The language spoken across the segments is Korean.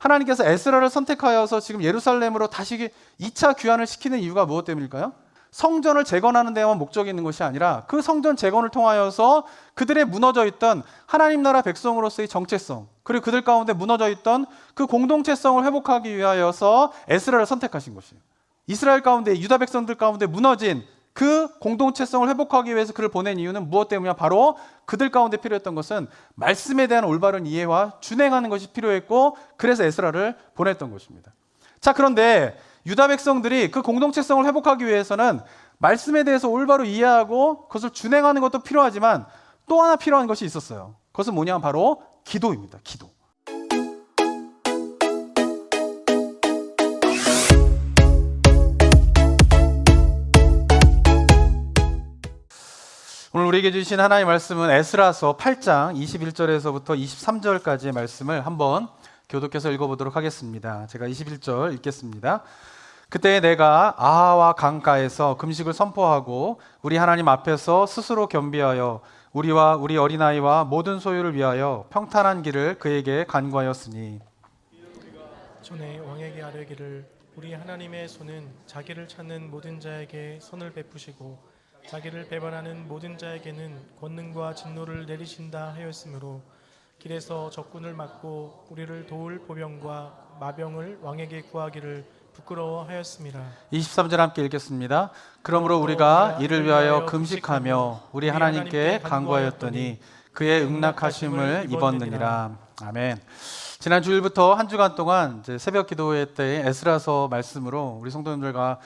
하나님께서 에스라를 선택하여서 지금 예루살렘으로 다시 2차 귀환을 시키는 이유가 무엇 때문일까요? 성전을 재건하는 데만 목적이 있는 것이 아니라 그 성전 재건을 통하여서 그들의 무너져 있던 하나님 나라 백성으로서의 정체성, 그리고 그들 가운데 무너져 있던 그 공동체성을 회복하기 위하여서 에스라를 선택하신 것이에요. 이스라엘 가운데, 유다 백성들 가운데 무너진 그 공동체성을 회복하기 위해서 그를 보낸 이유는 무엇 때문이냐? 바로 그들 가운데 필요했던 것은 말씀에 대한 올바른 이해와 준행하는 것이 필요했고, 그래서 에스라를 보냈던 것입니다. 자, 그런데 유다 백성들이 그 공동체성을 회복하기 위해서는 말씀에 대해서 올바로 이해하고 그것을 준행하는 것도 필요하지만 또 하나 필요한 것이 있었어요. 그것은 뭐냐? 바로 기도입니다. 기도. 오늘 우리에게 주신 하나님의 말씀은 에스라서 8장 21절에서부터 23절까지의 말씀을 한번 교독해서 읽어보도록 하겠습니다. 제가 21절 읽겠습니다. 그때 내가 아하와 강가에서 금식을 선포하고 우리 하나님 앞에서 스스로 겸비하여 우리와 우리 어린아이와 모든 소유를 위하여 평탄한 길을 그에게 간구하였으니, 전에 왕에게 아뢰기를 우리 하나님의 손은 자기를 찾는 모든 자에게 선을 베푸시고 자기를 배반하는 모든 자에게는 권능과 진노를 내리신다 하였으므로 길에서 적군을 막고 우리를 도울 보병과 마병을 왕에게 구하기를 부끄러워하였습니다. 23절 함께 읽겠습니다. 그러므로 우리가 이를 위하여 금식하며 우리 하나님께 간구하였더니 그의 응낙하심을 입었느니라. 아멘. 지난 주일부터 한 주간 동안 이제 새벽 기도회 때 에스라서 말씀으로 우리 성도님들과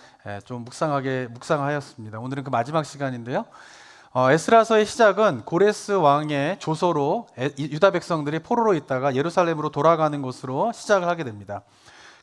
좀 묵상하였습니다. 오늘은 그 마지막 시간인데요. 에스라서의 시작은 고레스 왕의 조서로 유다 백성들이 포로로 있다가 예루살렘으로 돌아가는 것으로 시작을 하게 됩니다.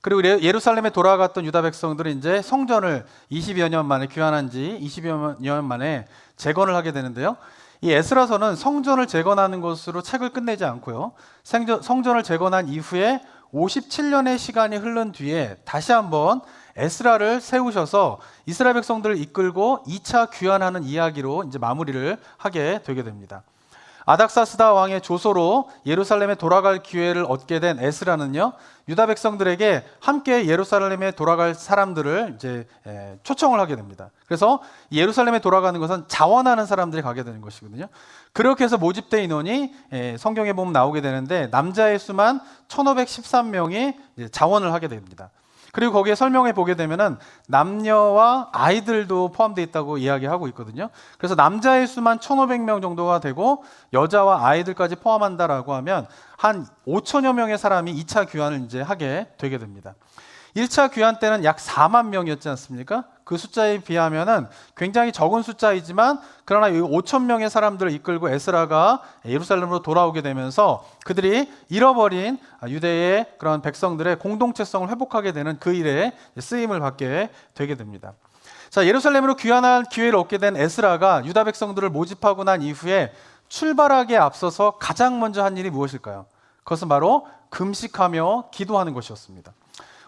그리고 예루살렘에 돌아갔던 유다 백성들은 이제 성전을 20여 년 만에 귀환한 지 20여 년 만에 재건을 하게 되는데요. 이 에스라서는 성전을 재건하는 것으로 책을 끝내지 않고요. 성전을 재건한 이후에 57년의 시간이 흐른 뒤에 다시 한번 에스라를 세우셔서 이스라엘 백성들을 이끌고 2차 귀환하는 이야기로 이제 마무리를 하게 되게 됩니다. 아닥사스다 왕의 조서로 예루살렘에 돌아갈 기회를 얻게 된 에스라는요, 유다 백성들에게 함께 예루살렘에 돌아갈 사람들을 이제 초청을 하게 됩니다. 그래서 예루살렘에 돌아가는 것은 자원하는 사람들이 가게 되는 것이거든요. 그렇게 해서 모집된 인원이 성경에 보면 나오게 되는데 남자의 수만 1513명이 자원을 하게 됩니다. 그리고 거기에 설명해 보게 되면은 남녀와 아이들도 포함되어 있다고 이야기하고 있거든요. 그래서 남자의 수만 1500명 정도가 되고 여자와 아이들까지 포함한다라고 하면 한 5천여 명의 사람이 2차 귀환을 이제 하게 되게 됩니다. 1차 귀환 때는 약 4만 명이었지 않습니까? 그 숫자에 비하면은 굉장히 적은 숫자이지만 그러나 이 5천 명의 사람들을 이끌고 에스라가 예루살렘으로 돌아오게 되면서 그들이 잃어버린 유대의 그런 백성들의 공동체성을 회복하게 되는 그 일에 쓰임을 받게 되게 됩니다. 자, 예루살렘으로 귀환할 기회를 얻게 된 에스라가 유다 백성들을 모집하고 난 이후에 출발하기에 앞서서 가장 먼저 한 일이 무엇일까요? 그것은 바로 금식하며 기도하는 것이었습니다.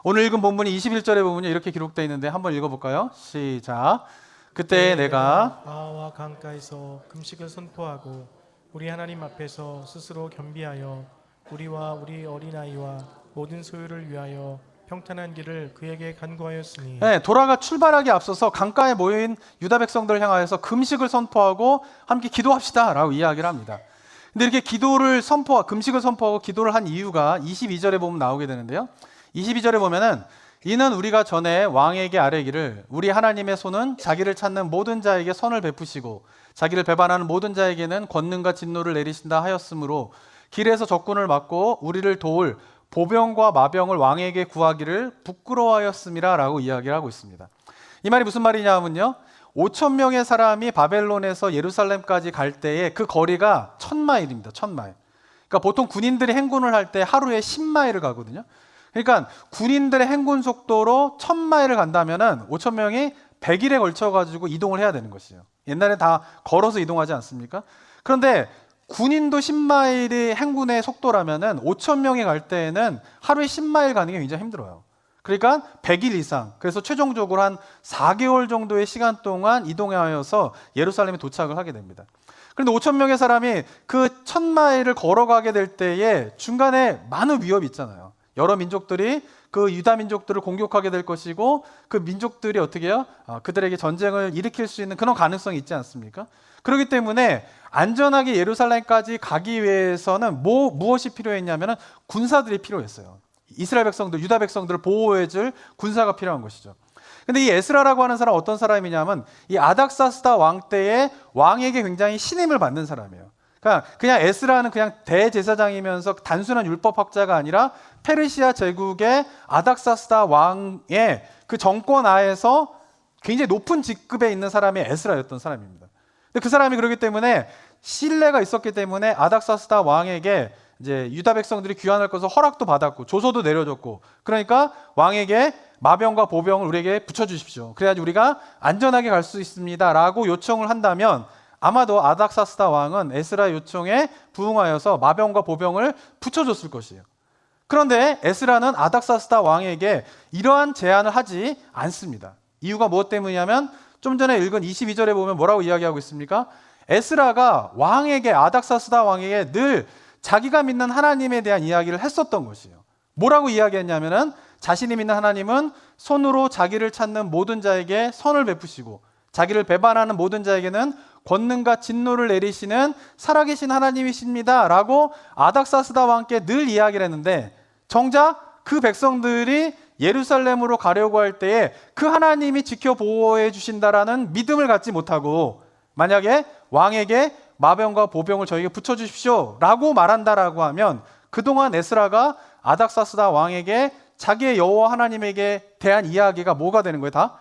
오늘 읽은 본문이 21절의 부분이 이렇게 기록되어 있는데 한번 읽어볼까요? 시작. 그때 내가 아하와 강가에서 금식을 선포하고 우리 하나님 앞에서 스스로 겸비하여 우리와 우리 어린아이와 모든 소유를 위하여 평탄한 길을 그에게 간구하였으니, 돌아가 출발하기 앞서서 강가에 모인 유다 백성들을 향하여서 금식을 선포하고 함께 기도합시다 라고 이야기를 합니다. 근데 이렇게 금식을 선포하고 기도를 한 이유가 22절에 보면 나오게 되는데요. 22절에 보면은 이는 우리가 전에 왕에게 아뢰기를 우리 하나님의 손은 자기를 찾는 모든 자에게 선을 베푸시고 자기를 배반하는 모든 자에게는 권능과 진노를 내리신다 하였으므로 길에서 적군을 막고 우리를 도울 보병과 마병을 왕에게 구하기를 부끄러워하였음이라 라고 이야기를 하고 있습니다. 이 말이 무슨 말이냐 하면요, 5천 명의 사람이 바벨론에서 예루살렘까지 갈 때의 그 거리가 1000마일입니다. 1000마일. 그러니까 보통 군인들이 행군을 할 때 하루에 10마일을 가거든요. 그러니까 군인들의 행군 속도로 1000마일을 간다면은 5천 명이 100일에 걸쳐 가지고 이동을 해야 되는 것이에요. 옛날에 다 걸어서 이동하지 않습니까? 그런데 군인도 10마일이 행군의 속도라면은 5천 명이 갈 때에는 하루에 10마일 가는 게 굉장히 힘들어요. 그러니까 100일 이상, 그래서 최종적으로 한 4개월 정도의 시간 동안 이동하여서 예루살렘에 도착을 하게 됩니다. 그런데 5천 명의 사람이 그 1000마일을 걸어가게 될 때에 중간에 많은 위협이 있잖아요. 여러 민족들이 그 유다 민족들을 공격하게 될 것이고 그 민족들이 어떻게 해요? 그들에게 전쟁을 일으킬 수 있는 그런 가능성이 있지 않습니까? 그렇기 때문에 안전하게 예루살렘까지 가기 위해서는 무엇이 필요했냐면 군사들이 필요했어요. 이스라엘 백성들, 유다 백성들을 보호해줄 군사가 필요한 것이죠. 근데 이 에스라라고 하는 사람은 어떤 사람이냐면 이 아닥사스다 왕 때에 왕에게 굉장히 신임을 받는 사람이에요. 그러니까 그냥 에스라는 그냥 대제사장이면서 단순한 율법학자가 아니라 페르시아 제국의 아닥사스다 왕의 그 정권 하에서 굉장히 높은 직급에 있는 사람이 에스라였던 사람입니다. 근데 그 사람이 그렇기 때문에 신뢰가 있었기 때문에 아닥사스다 왕에게 이제 유다 백성들이 귀환할 것을 허락도 받았고 조서도 내려줬고, 그러니까 왕에게 마병과 보병을 우리에게 붙여주십시오. 그래야지 우리가 안전하게 갈 수 있습니다라고 요청을 한다면 아마도 아닥사스다 왕은 에스라 요청에 부응하여서 마병과 보병을 붙여줬을 것이에요. 그런데 에스라는 아닥사스다 왕에게 이러한 제안을 하지 않습니다. 이유가 무엇 때문이냐면 좀 전에 읽은 22절에 보면 뭐라고 이야기하고 있습니까? 에스라가 왕에게, 아닥사스다 왕에게 늘 자기가 믿는 하나님에 대한 이야기를 했었던 것이에요. 뭐라고 이야기했냐면은 자신이 믿는 하나님은 손으로 자기를 찾는 모든 자에게 선을 베푸시고 자기를 배반하는 모든 자에게는 권능과 진노를 내리시는 살아계신 하나님이십니다 라고 아닥사스다 왕께 늘 이야기를 했는데, 정작 그 백성들이 예루살렘으로 가려고 할 때에 그 하나님이 지켜 보호해 주신다라는 믿음을 갖지 못하고 만약에 왕에게 마병과 보병을 저에게 붙여주십시오 라고 말한다라고 하면 그동안 에스라가 아닥사스다 왕에게 자기의 여호와 하나님에게 대한 이야기가 뭐가 되는 거예요? 다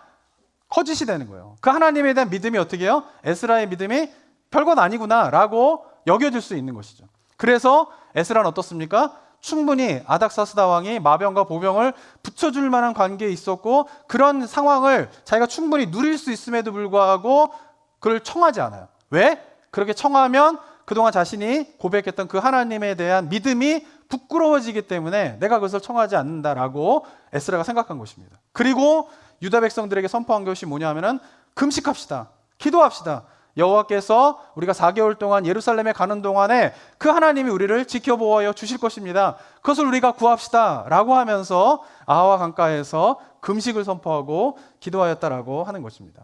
거짓이 되는 거예요. 그 하나님에 대한 믿음이 어떻게 해요? 에스라의 믿음이 별것 아니구나 라고 여겨질 수 있는 것이죠. 그래서 에스라는 어떻습니까? 충분히 아닥사스다 왕이 마병과 보병을 붙여줄 만한 관계에 있었고 그런 상황을 자기가 충분히 누릴 수 있음에도 불구하고 그걸 청하지 않아요. 왜? 그렇게 청하면 그동안 자신이 고백했던 그 하나님에 대한 믿음이 부끄러워지기 때문에 내가 그것을 청하지 않는다라고 에스라가 생각한 것입니다. 그리고 유다 백성들에게 선포한 것이 뭐냐 하면은 금식합시다. 기도합시다. 여호와께서 우리가 4개월 동안 예루살렘에 가는 동안에 그 하나님이 우리를 지켜보아 주실 것입니다. 그것을 우리가 구합시다 라고 하면서 아하와 강가에서 금식을 선포하고 기도하였다라고 하는 것입니다.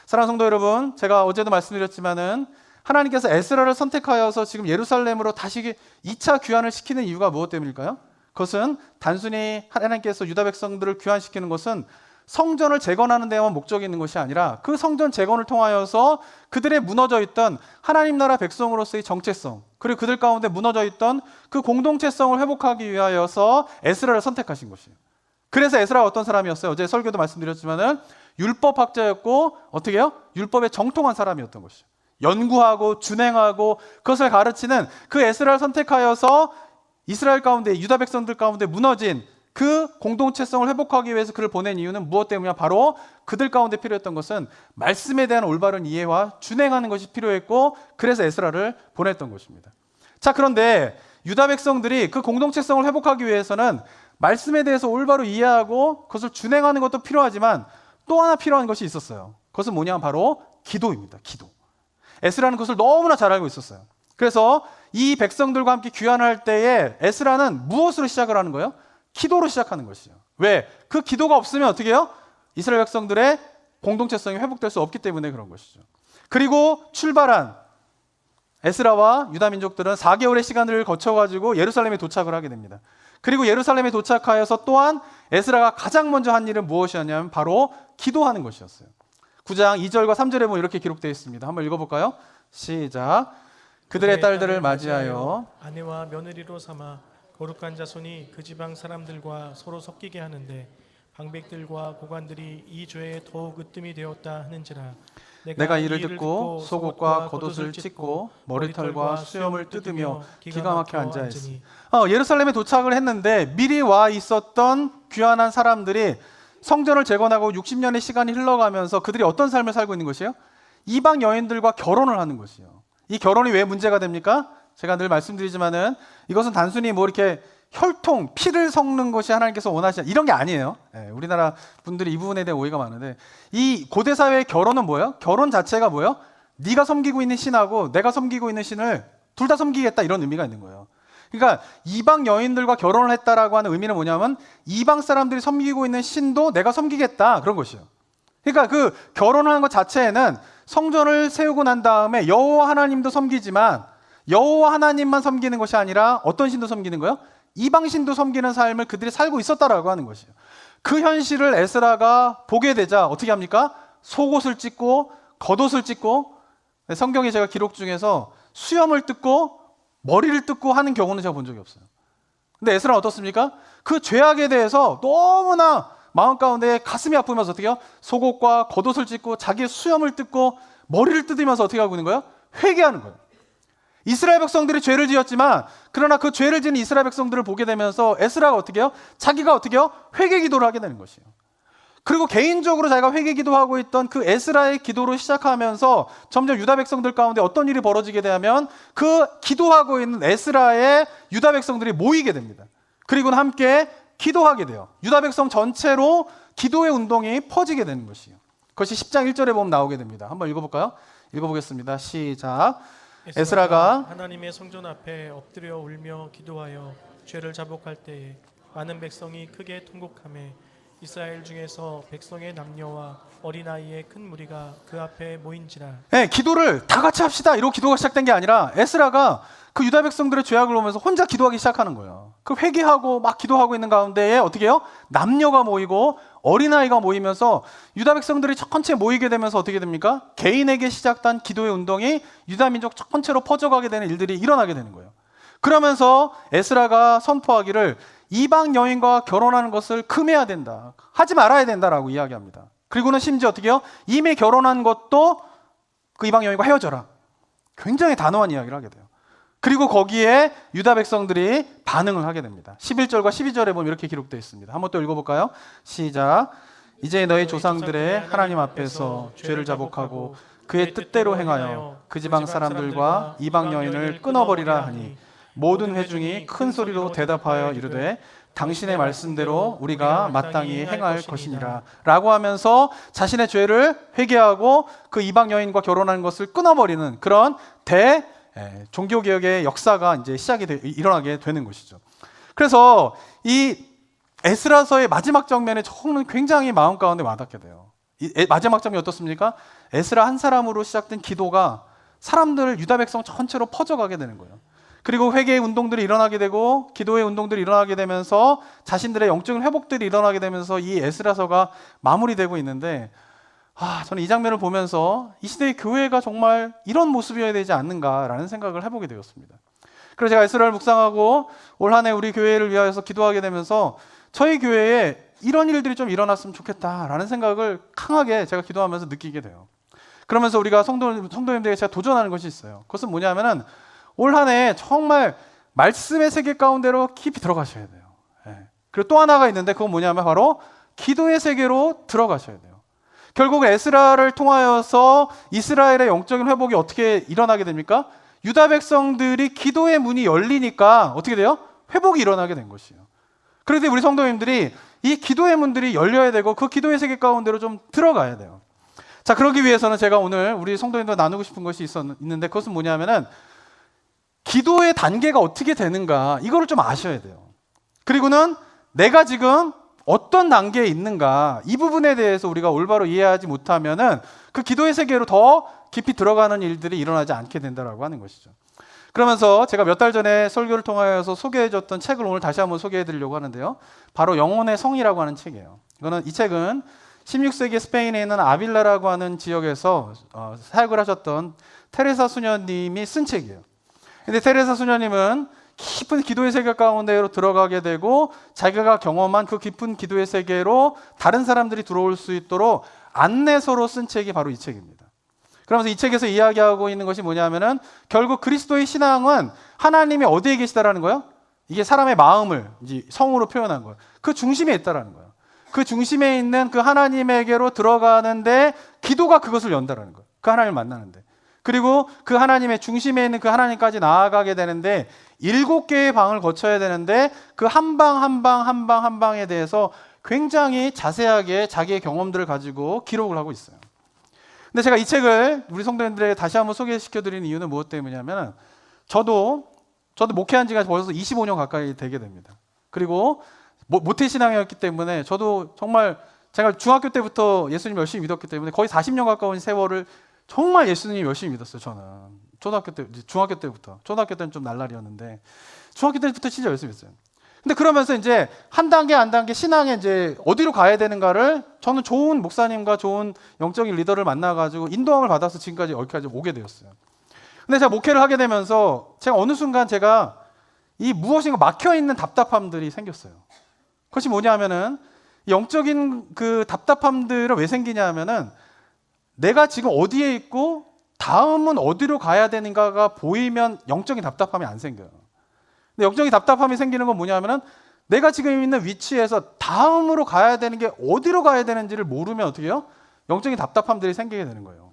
사랑하는 성도 여러분, 제가 어제도 말씀드렸지만은 하나님께서 에스라를 선택하여서 지금 예루살렘으로 다시 2차 귀환을 시키는 이유가 무엇 때문일까요? 그것은 단순히 하나님께서 유다 백성들을 귀환시키는 것은 성전을 재건하는 데에만 목적이 있는 것이 아니라 그 성전 재건을 통하여서 그들의 무너져 있던 하나님 나라 백성으로서의 정체성, 그리고 그들 가운데 무너져 있던 그 공동체성을 회복하기 위하여서 에스라를 선택하신 것이에요. 그래서 에스라가 어떤 사람이었어요? 어제 설교도 말씀드렸지만은 율법학자였고 어떻게 해요? 율법에 정통한 사람이었던 것이죠. 연구하고 준행하고 그것을 가르치는 그 에스라를 선택하여서 이스라엘 가운데, 유다 백성들 가운데 무너진 그 공동체성을 회복하기 위해서 그를 보낸 이유는 무엇 때문이냐? 바로 그들 가운데 필요했던 것은 말씀에 대한 올바른 이해와 준행하는 것이 필요했고 그래서 에스라를 보냈던 것입니다. 자, 그런데 유다 백성들이 그 공동체성을 회복하기 위해서는 말씀에 대해서 올바로 이해하고 그것을 준행하는 것도 필요하지만 또 하나 필요한 것이 있었어요. 그것은 뭐냐? 바로 기도입니다. 기도. 에스라는 그것을 너무나 잘 알고 있었어요. 그래서 이 백성들과 함께 귀환할 때에 에스라는 무엇으로 시작을 하는 거예요? 기도로 시작하는 것이에요. 왜? 그 기도가 없으면 어떻게 해요? 이스라엘 백성들의 공동체성이 회복될 수 없기 때문에 그런 것이죠. 그리고 출발한 에스라와 유다 민족들은 4개월의 시간을 거쳐가지고 예루살렘에 도착을 하게 됩니다. 그리고 예루살렘에 도착하여서 또한 에스라가 가장 먼저 한 일은 무엇이었냐면 바로 기도하는 것이었어요. 9장 2절과 3절에 보면 이렇게 기록되어 있습니다. 한번 읽어볼까요? 시작. 그들의 딸들을 맞이하여 아내와 며느리로 삼아 거룩한 자손이 그 지방 사람들과 서로 섞이게 하는데 방백들과 고관들이 이 죄에 더욱 으뜸이 되었다 하는지라. 내가 이를 듣고 속옷과 겉옷을 찢고 머리털과 수염을 뜯으며 기가 막혀 앉아있으니. 예루살렘에 도착을 했는데 미리 와 있었던 귀환한 사람들이 성전을 재건하고 60년의 시간이 흘러가면서 그들이 어떤 삶을 살고 있는 것이에요? 이방 여인들과 결혼을 하는 것이에요. 이 결혼이 왜 문제가 됩니까? 제가 늘 말씀드리지만은 이것은 단순히 뭐 이렇게 혈통, 피를 섞는 것이 하나님께서 원하시는 이런 게 아니에요. 우리나라 분들이 이 부분에 대해 오해가 많은데 이 고대 사회의 결혼은 뭐예요? 결혼 자체가 뭐예요? 네가 섬기고 있는 신하고 내가 섬기고 있는 신을 둘 다 섬기겠다 이런 의미가 있는 거예요. 그러니까 이방 여인들과 결혼을 했다라고 하는 의미는 뭐냐면 이방 사람들이 섬기고 있는 신도 내가 섬기겠다 그런 것이에요. 그러니까 그 결혼하는 것 자체에는 성전을 세우고 난 다음에 여호와 하나님도 섬기지만 여호와 하나님만 섬기는 것이 아니라 어떤 신도 섬기는 거예요? 이방 신도 섬기는 삶을 그들이 살고 있었다라고 하는 것이에요. 그 현실을 에스라가 보게 되자 어떻게 합니까? 속옷을 찢고 겉옷을 찢고, 성경에 제가 기록 중에서 수염을 뜯고 머리를 뜯고 하는 경우는 제가 본 적이 없어요. 근데 에스라는 어떻습니까? 그 죄악에 대해서 너무나 마음 가운데 가슴이 아프면서 어떻게 해요? 속옷과 겉옷을 찢고 자기의 수염을 뜯고 머리를 뜯으면서 어떻게 하고 있는 거예요? 회개하는 거예요. 이스라엘 백성들이 죄를 지었지만 그러나 그 죄를 지은 이스라엘 백성들을 보게 되면서 에스라가 어떻게 해요? 자기가 어떻게 해요? 회개 기도를 하게 되는 것이에요. 그리고 개인적으로 자기가 회개 기도하고 있던 그 에스라의 기도로 시작하면서 점점 유다 백성들 가운데 어떤 일이 벌어지게 되면 그 기도하고 있는 에스라의 유다 백성들이 모이게 됩니다. 그리고는 함께 기도하게 돼요. 유다 백성 전체로 기도의 운동이 퍼지게 되는 것이에요. 그것이 10장 1절에 보면 나오게 됩니다. 한번 읽어볼까요? 읽어보겠습니다. 시작. 에스라가 하나님의 성전 앞에 엎드려 울며 기도하여 죄를 자복할 때에 많은 백성이 크게 통곡하며 이스라엘 중에서 백성의 남녀와 어린아이의 큰 무리가 그 앞에 모인지라. 네, 기도를 다 같이 합시다 이러고 기도가 시작된 게 아니라 에스라가 그 유다 백성들의 죄악을 보면서 혼자 기도하기 시작하는 거예요. 그 회개하고 막 기도하고 있는 가운데에 어떻게 해요? 남녀가 모이고 어린아이가 모이면서 유다 백성들이 전체 모이게 되면서 어떻게 됩니까? 개인에게 시작된 기도의 운동이 유다 민족 전체로 퍼져가게 되는 일들이 일어나게 되는 거예요. 그러면서 에스라가 선포하기를 이방 여인과 결혼하는 것을 금해야 된다, 하지 말아야 된다라고 이야기합니다. 그리고는 심지어 어떻게 해요? 이미 결혼한 것도 그 이방 여인과 헤어져라, 굉장히 단호한 이야기를 하게 돼요. 그리고 거기에 유다 백성들이 반응을 하게 됩니다. 11절과 12절에 보면 이렇게 기록되어 있습니다. 한번 또 읽어볼까요? 시작. 이제 너희 조상들의 하나님 앞에서 죄를 자복하고 그의 뜻대로 행하여 그 지방 사람들과 이방 여인을 끊어버리라 하니 모든 회중이 큰 소리로 대답하여 이르되 당신의 말씀대로 우리가 마땅히 행할 것이니라 라고 하면서 자신의 죄를 회개하고 그 이방 여인과 결혼하는 것을 끊어버리는 그런 종교개혁의 역사가 이제 일어나게 되는 것이죠. 그래서 이 에스라서의 마지막 장면에 저는 굉장히 마음 가운데 와닿게 돼요. 이 마지막 장면이 어떻습니까? 에스라 한 사람으로 시작된 기도가 사람들 유다 백성 전체로 퍼져가게 되는 거예요. 그리고 회개의 운동들이 일어나게 되고 기도의 운동들이 일어나게 되면서 자신들의 영적인 회복들이 일어나게 되면서 이 에스라서가 마무리되고 있는데, 저는 이 장면을 보면서 이 시대의 교회가 정말 이런 모습이어야 되지 않는가라는 생각을 해보게 되었습니다. 그래서 제가 에스라를 묵상하고 올 한 해 우리 교회를 위하여서 기도하게 되면서 저희 교회에 이런 일들이 좀 일어났으면 좋겠다라는 생각을 강하게 제가 기도하면서 느끼게 돼요. 그러면서 우리가 성도님들에게 제가 도전하는 것이 있어요. 그것은 뭐냐면은 올 한 해 정말 말씀의 세계 가운데로 깊이 들어가셔야 돼요. 그리고 또 하나가 있는데 그건 뭐냐면 바로 기도의 세계로 들어가셔야 돼요. 결국 에스라를 통하여서 이스라엘의 영적인 회복이 어떻게 일어나게 됩니까? 유다 백성들이 기도의 문이 열리니까 어떻게 돼요? 회복이 일어나게 된 것이에요. 그런데 우리 성도님들이 이 기도의 문들이 열려야 되고 그 기도의 세계 가운데로 좀 들어가야 돼요. 자, 그러기 위해서는 제가 오늘 우리 성도님들 나누고 싶은 것이 있는데 그것은 뭐냐면은 기도의 단계가 어떻게 되는가 이거를 좀 아셔야 돼요. 그리고는 내가 지금 어떤 단계에 있는가 이 부분에 대해서 우리가 올바로 이해하지 못하면은 그 기도의 세계로 더 깊이 들어가는 일들이 일어나지 않게 된다라고 하는 것이죠. 그러면서 제가 몇 달 전에 설교를 통하여서 소개해줬던 책을 오늘 다시 한번 소개해드리려고 하는데요. 바로 영혼의 성이라고 하는 책이에요. 이 책은 16세기 스페인에 있는 아빌라라고 하는 지역에서 사역을 하셨던 테레사 수녀님이 쓴 책이에요. 근데 테레사 수녀님은 깊은 기도의 세계 가운데로 들어가게 되고 자기가 경험한 그 깊은 기도의 세계로 다른 사람들이 들어올 수 있도록 안내서로 쓴 책이 바로 이 책입니다. 그러면서 이 책에서 이야기하고 있는 것이 뭐냐면은 결국 그리스도의 신앙은 하나님이 어디에 계시다라는 거예요? 이게 사람의 마음을 이제 성으로 표현한 거예요. 그 중심에 있다라는 거예요. 그 중심에 있는 그 하나님에게로 들어가는데 기도가 그것을 연다라는 거예요. 그 하나님을 만나는데. 그리고 그 하나님의 중심에 있는 그 하나님까지 나아가게 되는데 7개의 방을 거쳐야 되는데 그 한 방 한 방 한 방 한 방에 대해서 굉장히 자세하게 자기의 경험들을 가지고 기록을 하고 있어요. 근데 제가 이 책을 우리 성도님들에게 다시 한번 소개시켜 드리는 이유는 무엇 때문이냐면 저도 저도 목회한 지가 벌써 25년 가까이 되게 됩니다. 그리고 모태신앙이었기 때문에 저도 정말 제가 중학교 때부터 예수님 열심히 믿었기 때문에 거의 40년 가까운 세월을 정말 예수님 열심히 믿었어요. 저는 중학교 때부터. 초등학교 때는 좀 날라리였는데 중학교 때부터 진짜 열심히 믿었어요. 근데 그러면서 이제 한 단계 한 단계 신앙에 이제 어디로 가야 되는가를 저는 좋은 목사님과 좋은 영적인 리더를 만나가지고 인도함을 받아서 지금까지 여기까지 오게 되었어요. 근데 제가 목회를 하게 되면서 제가 어느 순간 제가 이 무엇인가 막혀있는 답답함들이 생겼어요. 그것이 뭐냐면은 영적인 그 답답함들은 왜 생기냐 하면은 내가 지금 어디에 있고 다음은 어디로 가야 되는가가 보이면 영적인 답답함이 안 생겨요. 근데 영적인 답답함이 생기는 건 뭐냐 하면은 내가 지금 있는 위치에서 다음으로 가야 되는 게 어디로 가야 되는지를 모르면 어떻게 해요? 영적인 답답함들이 생기게 되는 거예요.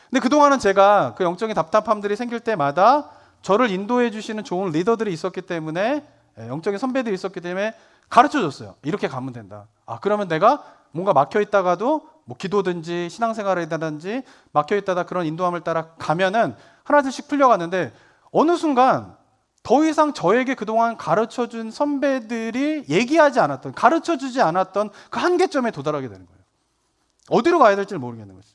근데 그동안은 제가 그 영적인 답답함들이 생길 때마다 저를 인도해 주시는 좋은 리더들이 있었기 때문에 영적인 선배들이 있었기 때문에 가르쳐 줬어요. 이렇게 가면 된다. 그러면 내가 뭔가 막혀 있다가도 뭐 기도든지 신앙생활이라든지 막혀 있다가 그런 인도함을 따라 가면은 하나둘씩 풀려가는데 어느 순간 더 이상 저에게 그동안 가르쳐 준 선배들이 얘기하지 않았던, 가르쳐 주지 않았던 그 한계점에 도달하게 되는 거예요. 어디로 가야 될지 모르겠는 거죠.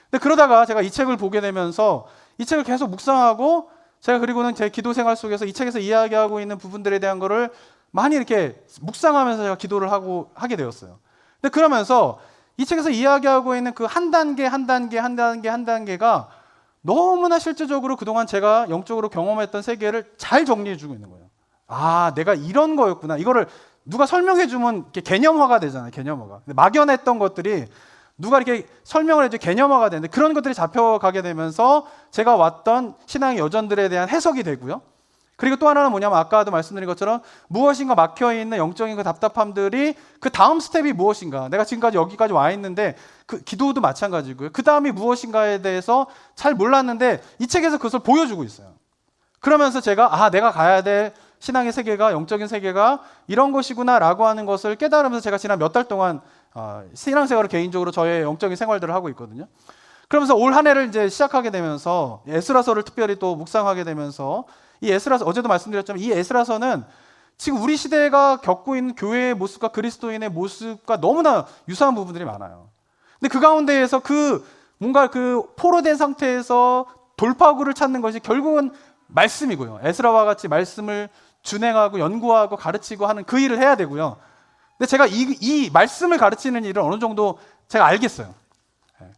근데 그러다가 제가 이 책을 보게 되면서 이 책을 계속 묵상하고 제가 그리고는 제 기도 생활 속에서 이 책에서 이야기하고 있는 부분들에 대한 거를 많이 이렇게 묵상하면서 제가 기도를 하게 되었어요. 근데 그러면서 이 책에서 이야기하고 있는 그 한 단계 한 단계가 너무나 실제적으로 그동안 제가 영적으로 경험했던 세계를 잘 정리해 주고 있는 거예요. 내가 이런 거였구나. 이거를 누가 설명해 주면 개념화가 되잖아요. 개념화가. 근데 막연했던 것들이 누가 이렇게 설명을 해줘 개념화가 되는데 그런 것들이 잡혀가게 되면서 제가 왔던 신앙의 여전들에 대한 해석이 되고요. 그리고 또 하나는 뭐냐면 아까도 말씀드린 것처럼 무엇인가 막혀있는 영적인 그 답답함들이 그 다음 스텝이 무엇인가, 내가 지금까지 여기까지 와 있는데 그 기도도 마찬가지고요. 그 다음이 무엇인가에 대해서 잘 몰랐는데 이 책에서 그것을 보여주고 있어요. 그러면서 제가 내가 가야 될 신앙의 세계가, 영적인 세계가 이런 것이구나 라고 하는 것을 깨달으면서 제가 지난 몇 달 동안 신앙생활을 개인적으로 저의 영적인 생활들을 하고 있거든요. 그러면서 올 한 해를 이제 시작하게 되면서 에스라서를 특별히 또 묵상하게 되면서 이 에스라서, 어제도 말씀드렸지만 이 에스라서는 지금 우리 시대가 겪고 있는 교회의 모습과 그리스도인의 모습과 너무나 유사한 부분들이 많아요. 근데 그 가운데에서 뭔가 포로된 상태에서 돌파구를 찾는 것이 결국은 말씀이고요. 에스라와 같이 말씀을 준행하고 연구하고 가르치고 하는 그 일을 해야 되고요. 근데 제가 이 말씀을 가르치는 일을 어느 정도 제가 알겠어요.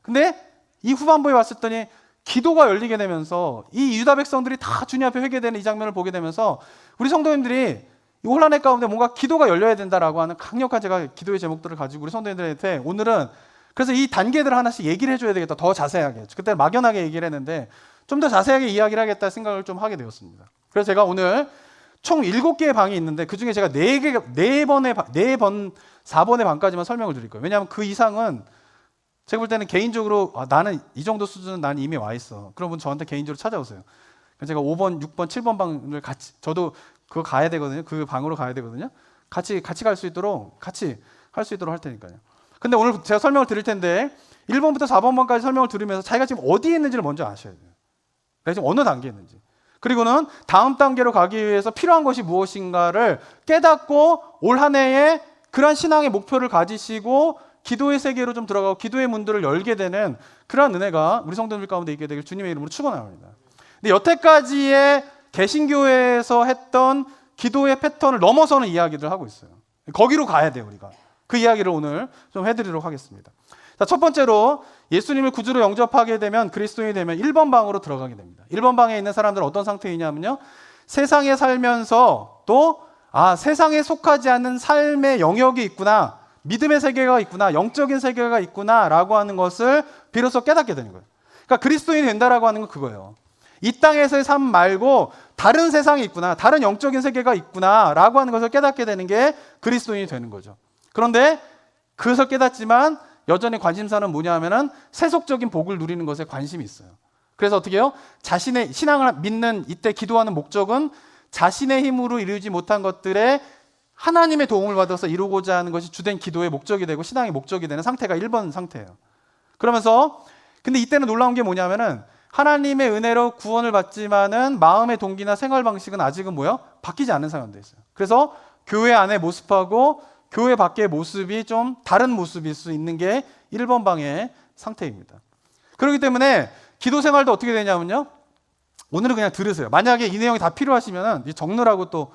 근데 이 후반부에 왔을 때 기도가 열리게 되면서 이 유다 백성들이 다 주님 앞에 회개되는 이 장면을 보게 되면서 우리 성도님들이 이 혼란의 가운데 뭔가 기도가 열려야 된다라고 하는 강력한 제가 기도의 제목들을 가지고 우리 성도님들한테 오늘은 그래서 이 단계들을 하나씩 얘기를 해줘야 되겠다. 더 자세하게. 그때 막연하게 얘기를 했는데 좀 더 자세하게 이야기를 하겠다 생각을 좀 하게 되었습니다. 그래서 제가 오늘 총 7개의 방이 있는데 그 중에 제가 4번의 방까지만 설명을 드릴 거예요. 왜냐하면 그 이상은 제가 볼 때는 개인적으로 나는 이 정도 수준은 난 이미 와 있어. 그러면 저한테 개인적으로 찾아오세요. 제가 5번, 6번, 7번 방을 같이, 저도 그거 가야 되거든요. 그 방으로 가야 되거든요. 같이 갈 수 있도록, 같이 할 수 있도록 할 테니까요. 근데 오늘 제가 설명을 드릴 텐데 1번부터 4번 방까지 설명을 들으면서 자기가 지금 어디에 있는지를 먼저 아셔야 돼요. 내가 지금 어느 단계에 있는지. 그리고는 다음 단계로 가기 위해서 필요한 것이 무엇인가를 깨닫고 올 한 해에 그러한 신앙의 목표를 가지시고 기도의 세계로 좀 들어가고 기도의 문들을 열게 되는 그러한 은혜가 우리 성도들 가운데 있게 되길 주님의 이름으로 축원합니다. 근데 여태까지의 개신교회에서 했던 기도의 패턴을 넘어서는 이야기를 하고 있어요. 거기로 가야 돼요, 우리가. 그 이야기를 오늘 좀 해드리도록 하겠습니다. 자, 첫 번째로 예수님을 구주로 영접하게 되면 그리스도인이 되면 1번 방으로 들어가게 됩니다. 1번 방에 있는 사람들은 어떤 상태이냐면요. 세상에 살면서 또 세상에 속하지 않는 삶의 영역이 있구나. 믿음의 세계가 있구나. 영적인 세계가 있구나. 라고 하는 것을 비로소 깨닫게 되는 거예요. 그러니까 그리스도인이 된다라고 하는 건 그거예요. 이 땅에서의 삶 말고 다른 세상이 있구나. 다른 영적인 세계가 있구나. 라고 하는 것을 깨닫게 되는 게 그리스도인이 되는 거죠. 그런데 그것을 깨닫지만 여전히 관심사는 뭐냐 하면은 세속적인 복을 누리는 것에 관심이 있어요. 그래서 어떻게 해요? 자신의 신앙을 믿는 이때 기도하는 목적은 자신의 힘으로 이루지 못한 것들에 하나님의 도움을 받아서 이루고자 하는 것이 주된 기도의 목적이 되고 신앙의 목적이 되는 상태가 1번 상태예요. 그러면서 근데 이때는 놀라운 게 뭐냐면은 하나님의 은혜로 구원을 받지만은 마음의 동기나 생활 방식은 아직은 뭐요? 바뀌지 않는 사람도 있어요. 그래서 교회 안의 모습하고 교회 밖의 모습이 좀 다른 모습일 수 있는 게 1번 방의 상태입니다. 그렇기 때문에 기도 생활도 어떻게 되냐면요. 오늘은 그냥 들으세요. 만약에 이 내용이 다 필요하시면은 적느라고 또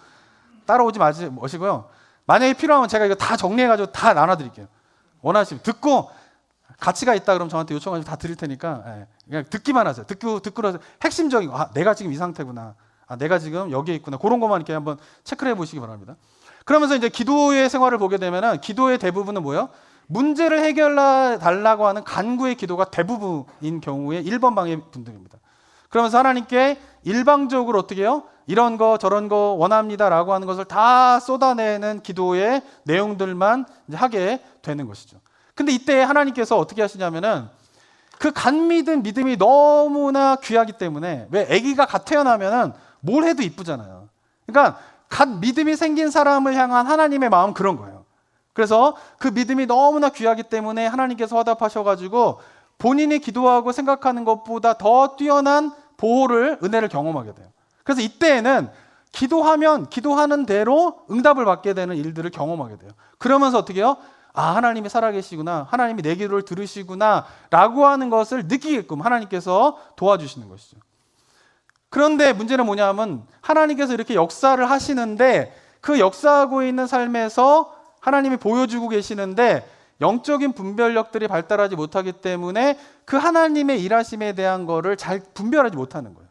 따라오지 마시고요. 만약에 필요하면 제가 이거 다 정리해가지고 다 나눠드릴게요. 원하시면 듣고 가치가 있다 그러면 저한테 요청하시면 다 드릴 테니까 그냥 듣기만 하세요. 듣고 나서 핵심적인 거, 내가 지금 이 상태구나, 내가 지금 여기에 있구나, 그런 것만 이렇게 한번 체크를 해보시기 바랍니다. 그러면서 이제 기도의 생활을 보게 되면은 기도의 대부분은 뭐예요? 문제를 해결해 달라고 하는 간구의 기도가 대부분인 경우에 1번 방의 분들입니다. 그러면서 하나님께 일방적으로 어떻게 해요? 이런 거 저런 거 원합니다라고 하는 것을 다 쏟아내는 기도의 내용들만 이제 하게 되는 것이죠. 근데 이때 하나님께서 어떻게 하시냐면은 그 갓 믿은 믿음이 너무나 귀하기 때문에, 왜 아기가 갓 태어나면은 뭘 해도 이쁘잖아요. 그러니까 갓 믿음이 생긴 사람을 향한 하나님의 마음 그런 거예요. 그래서 그 믿음이 너무나 귀하기 때문에 하나님께서 화답하셔가지고 본인이 기도하고 생각하는 것보다 더 뛰어난 보호를, 은혜를 경험하게 돼요. 그래서 이때에는 기도하면 기도하는 대로 응답을 받게 되는 일들을 경험하게 돼요. 그러면서 어떻게 해요? 하나님이 살아계시구나, 하나님이 내 기도를 들으시구나 라고 하는 것을 느끼게끔 하나님께서 도와주시는 것이죠. 그런데 문제는 뭐냐면 하나님께서 이렇게 역사를 하시는데 그 역사하고 있는 삶에서 하나님이 보여주고 계시는데 영적인 분별력들이 발달하지 못하기 때문에 그 하나님의 일하심에 대한 거를 잘 분별하지 못하는 거예요.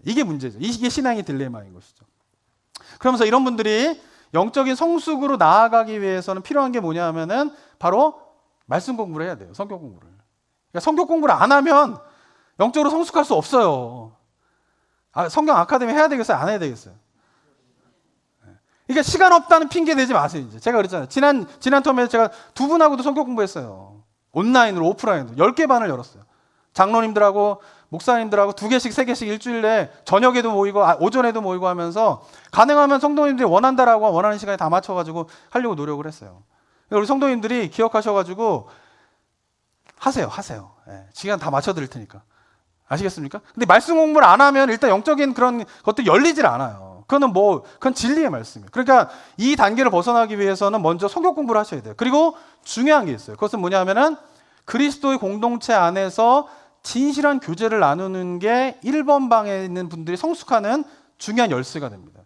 이게 문제죠. 이게 신앙의 딜레마인 것이죠. 그러면서 이런 분들이 영적인 성숙으로 나아가기 위해서는 필요한 게 뭐냐 하면은 바로 말씀 공부를 해야 돼요. 성경 공부를. 그러니까 성경 공부를 안 하면 영적으로 성숙할 수 없어요. 성경 아카데미 해야 되겠어요? 안 해야 되겠어요? 그러니까 시간 없다는 핑계 대지 마세요. 이제 제가 그랬잖아요. 지난 텀에 제가 두 분하고도 성경 공부했어요. 온라인으로, 오프라인으로 10개 반을 열었어요. 장로님들하고 목사님들하고 2개씩 3개씩 일주일에 저녁에도 모이고 오전에도 모이고 하면서 가능하면 성도님들이 원한다라고 원하는 시간에 다 맞춰가지고 하려고 노력을 했어요. 우리 성도님들이 기억하셔가지고 하세요. 시간 다 맞춰드릴 테니까. 아시겠습니까? 근데 말씀 공부를 안 하면 일단 영적인 그런 것들이 열리질 않아요. 그건 진리의 말씀이에요. 그러니까 이 단계를 벗어나기 위해서는 먼저 성경 공부를 하셔야 돼요. 그리고 중요한 게 있어요. 그것은 뭐냐면은 그리스도의 공동체 안에서 진실한 교제를 나누는 게 1번 방에 있는 분들이 성숙하는 중요한 열쇠가 됩니다.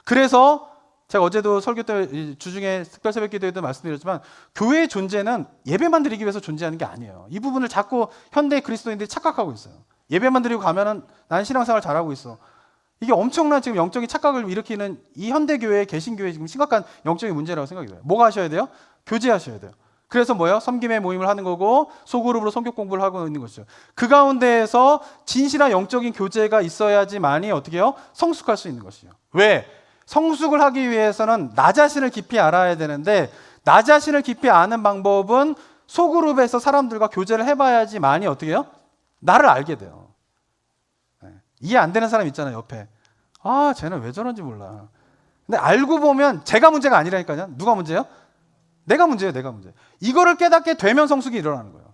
그래서 제가 어제도 설교 때 주중에 특별 새벽 기도에도 말씀드렸지만 교회의 존재는 예배만 드리기 위해서 존재하는 게 아니에요. 이 부분을 자꾸 현대 그리스도인들이 착각하고 있어요. 예배만 드리고 가면은 난 신앙생활 잘하고 있어. 이게 엄청난 지금 영적인 착각을 일으키는 이 현대교회, 개신교회 지금 심각한 영적인 문제라고 생각이 돼요. 뭐가 하셔야 돼요? 교제하셔야 돼요. 그래서 뭐예요? 섬김의 모임을 하는 거고 소그룹으로 성경 공부를 하고 있는 것이죠. 그 가운데에서 진실한 영적인 교제가 있어야지만이 어떻게 해요? 성숙할 수 있는 것이에요. 왜? 성숙을 하기 위해서는 나 자신을 깊이 알아야 되는데 나 자신을 깊이 아는 방법은 소그룹에서 사람들과 교제를 해봐야지만이 어떻게 해요? 나를 알게 돼요. 이해 안 되는 사람 있잖아요, 옆에. 쟤는 왜 저런지 몰라. 근데 알고 보면 제가 문제가 아니라니까요. 누가 문제예요? 내가 문제예요, 내가 문제. 이거를 깨닫게 되면 성숙이 일어나는 거예요.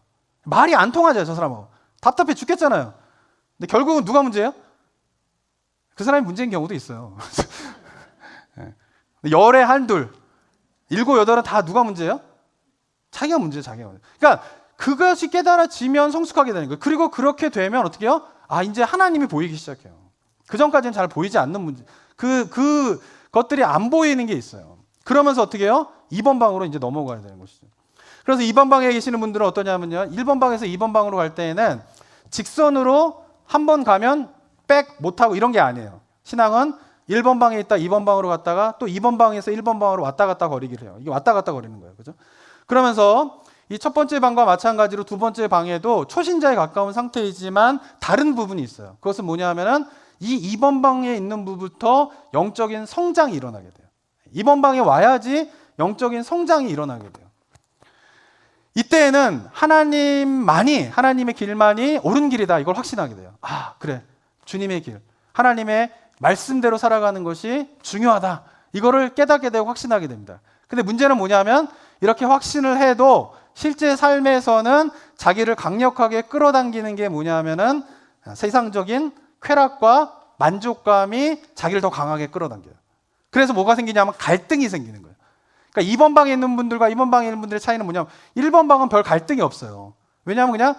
말이 안 통하죠, 저 사람하고. 답답해 죽겠잖아요. 근데 결국은 누가 문제예요? 그 사람이 문제인 경우도 있어요. 열에 한둘, 7, 8은 다 누가 문제예요? 자기가 문제예요, 자기가 문제. 그러니까 그것이 깨달아지면 성숙하게 되는 거예요. 그리고 그렇게 되면 어떻게 해요? 이제 하나님이 보이기 시작해요. 그 전까지는 잘 보이지 않는 문제. 그것들이 안 보이는 게 있어요. 그러면서 어떻게 해요? 2번 방으로 이제 넘어가야 되는 것이죠. 그래서 2번 방에 계시는 분들은 어떠냐면요. 1번 방에서 2번 방으로 갈 때에는 직선으로 한 번 가면 백 못하고 이런 게 아니에요. 신앙은 1번 방에 있다 2번 방으로 갔다가 또 2번 방에서 1번 방으로 왔다 갔다 거리기를 해요. 이게 왔다 갔다 거리는 거예요. 그죠? 그러면서 이 첫 번째 방과 마찬가지로 두 번째 방에도 초신자에 가까운 상태이지만 다른 부분이 있어요. 그것은 뭐냐면은 이 2번 방에 있는 부분부터 영적인 성장이 일어나게 돼요. 2번 방에 와야지 영적인 성장이 일어나게 돼요. 이때에는 하나님의 길만이 옳은 길이다. 이걸 확신하게 돼요. 그래. 주님의 길. 하나님의 말씀대로 살아가는 것이 중요하다. 이거를 깨닫게 되고 확신하게 됩니다. 근데 문제는 뭐냐면 이렇게 확신을 해도 실제 삶에서는 자기를 강력하게 끌어당기는 게 뭐냐면은 세상적인 쾌락과 만족감이 자기를 더 강하게 끌어당겨요. 그래서 뭐가 생기냐면 갈등이 생기는 거예요. 그러니까 2번 방에 있는 분들과 2번 방에 있는 분들의 차이는 뭐냐면 1번 방은 별 갈등이 없어요. 왜냐하면 그냥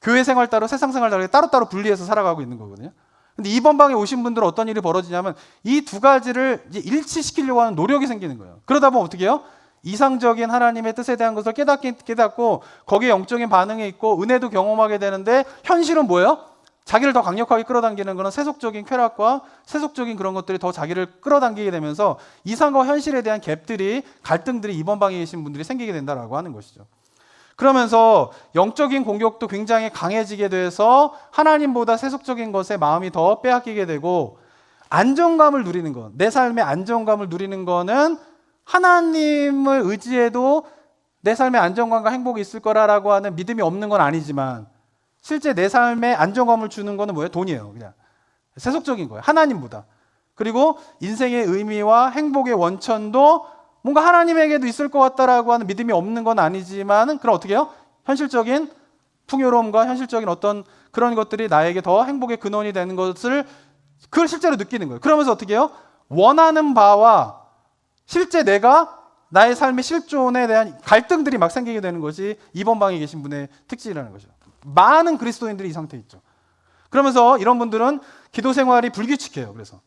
교회 생활 따로 세상 생활 따로 분리해서 살아가고 있는 거거든요. 근데 2번 방에 오신 분들은 어떤 일이 벌어지냐면 이 두 가지를 이제 일치시키려고 하는 노력이 생기는 거예요. 그러다 보면 어떻게 해요? 이상적인 하나님의 뜻에 대한 것을 깨닫고 거기에 영적인 반응이 있고 은혜도 경험하게 되는데 현실은 뭐예요? 자기를 더 강력하게 끌어당기는 그런 세속적인 쾌락과 세속적인 그런 것들이 더 자기를 끌어당기게 되면서 이상과 현실에 대한 갭들이 갈등들이 2번 방에 계신 분들이 생기게 된다라고 하는 것이죠. 그러면서 영적인 공격도 굉장히 강해지게 돼서 하나님보다 세속적인 것에 마음이 더 빼앗기게 되고 안정감을 누리는 것, 내 삶의 안정감을 누리는 거는 하나님을 의지해도 내 삶의 안정감과 행복이 있을 거라고 하는 믿음이 없는 건 아니지만 실제 내 삶에 안정감을 주는 거는 뭐예요? 돈이에요. 그냥 세속적인 거예요. 하나님보다. 그리고 인생의 의미와 행복의 원천도 뭔가 하나님에게도 있을 것 같다라고 하는 믿음이 없는 건 아니지만 그럼 어떻게 해요? 현실적인 풍요로움과 현실적인 어떤 그런 것들이 나에게 더 행복의 근원이 되는 것을 그걸 실제로 느끼는 거예요. 그러면서 어떻게 해요? 원하는 바와 실제 내가 나의 삶의 실존에 대한 갈등들이 막 생기게 되는 것이 2번 방에 계신 분의 특징이라는 거죠. 많은 그리스도인들이 이 상태에 있죠. 그러면서 이런 분들은 기도 생활이 불규칙해요. 그래서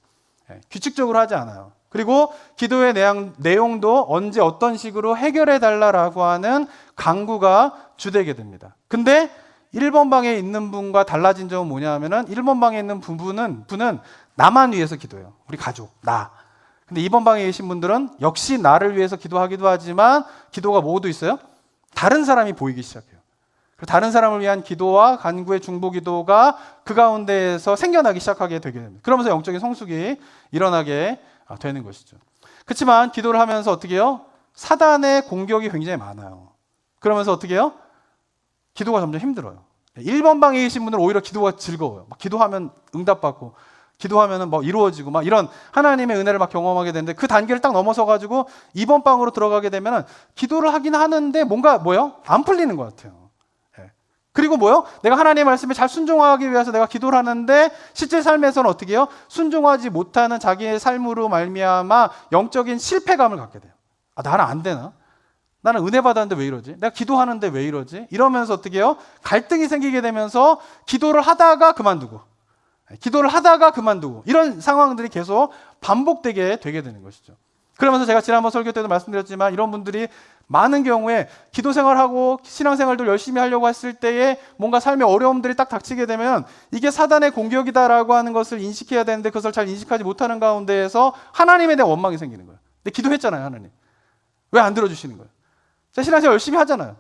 규칙적으로 하지 않아요. 그리고 기도의 내용도 언제 어떤 식으로 해결해 달라라고 하는 강구가 주되게 됩니다. 근데 1번 방에 있는 분과 달라진 점은 뭐냐면은 1번 방에 있는 분은 나만 위해서 기도해요. 우리 가족, 나. 근데 2번 방에 계신 분들은 역시 나를 위해서 기도하기도 하지만 기도가 뭐도 있어요? 다른 사람이 보이기 시작해요. 다른 사람을 위한 기도와 간구의 중보 기도가 그 가운데에서 생겨나기 시작하게 되게 됩니다. 그러면서 영적인 성숙이 일어나게 되는 것이죠. 그렇지만 기도를 하면서 어떻게 해요? 사단의 공격이 굉장히 많아요. 그러면서 어떻게 해요? 기도가 점점 힘들어요. 1번 방에 계신 분들은 오히려 기도가 즐거워요. 막 기도하면 응답받고 기도하면 뭐 이루어지고 막 이런 하나님의 은혜를 막 경험하게 되는데 그 단계를 딱 넘어서 가지고 2번 방으로 들어가게 되면은 기도를 하긴 하는데 뭔가 뭐요? 안 풀리는 것 같아요. 그리고 뭐요? 내가 하나님의 말씀에 잘 순종하기 위해서 내가 기도를 하는데 실제 삶에서는 어떻게 해요? 순종하지 못하는 자기의 삶으로 말미암아 영적인 실패감을 갖게 돼요. 아, 나는 안 되나? 나는 은혜 받았는데 왜 이러지? 내가 기도하는데 왜 이러지? 이러면서 어떻게 해요? 갈등이 생기게 되면서 기도를 하다가 그만두고 이런 상황들이 계속 반복되게 되게 되는 것이죠. 그러면서 제가 지난번 설교 때도 말씀드렸지만 이런 분들이 많은 경우에 기도 생활하고 신앙생활도 열심히 하려고 했을 때에 뭔가 삶의 어려움들이 딱 닥치게 되면 이게 사단의 공격이다라고 하는 것을 인식해야 되는데 그것을 잘 인식하지 못하는 가운데에서 하나님에 대한 원망이 생기는 거예요. 근데 기도했잖아요, 하나님. 왜 안 들어주시는 거예요? 제가 신앙생활 열심히 하잖아요.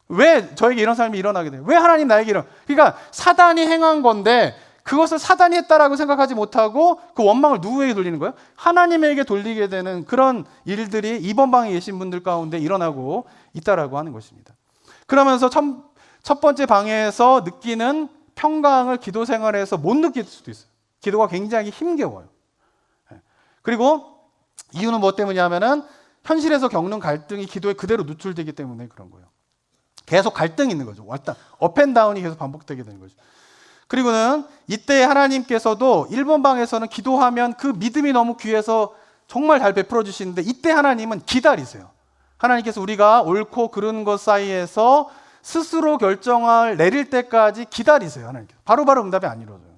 왜 저에게 이런 삶이 일어나게 돼요? 왜 하나님 나에게 그러니까 사단이 행한 건데 그것을 사단이 했다라고 생각하지 못하고 그 원망을 누구에게 돌리는 거예요? 하나님에게 돌리게 되는 그런 일들이 2번 방에 계신 분들 가운데 일어나고 있다라고 하는 것입니다. 그러면서 첫 번째 방에서 느끼는 평강을 기도 생활에서 못 느낄 수도 있어요. 기도가 굉장히 힘겨워요. 그리고 이유는 뭐 때문이냐면은 현실에서 겪는 갈등이 기도에 그대로 노출되기 때문에 그런 거예요. 계속 갈등이 있는 거죠. 왔다 업앤다운이 계속 반복되게 되는 거죠. 그리고는 이때 하나님께서도 1번 방에서는 기도하면 그 믿음이 너무 귀해서 정말 잘 베풀어 주시는데 이때 하나님은 기다리세요. 하나님께서 우리가 옳고 그른 것 사이에서 스스로 결정을 내릴 때까지 기다리세요. 하나님께서 바로바로 응답이 안 이루어져요.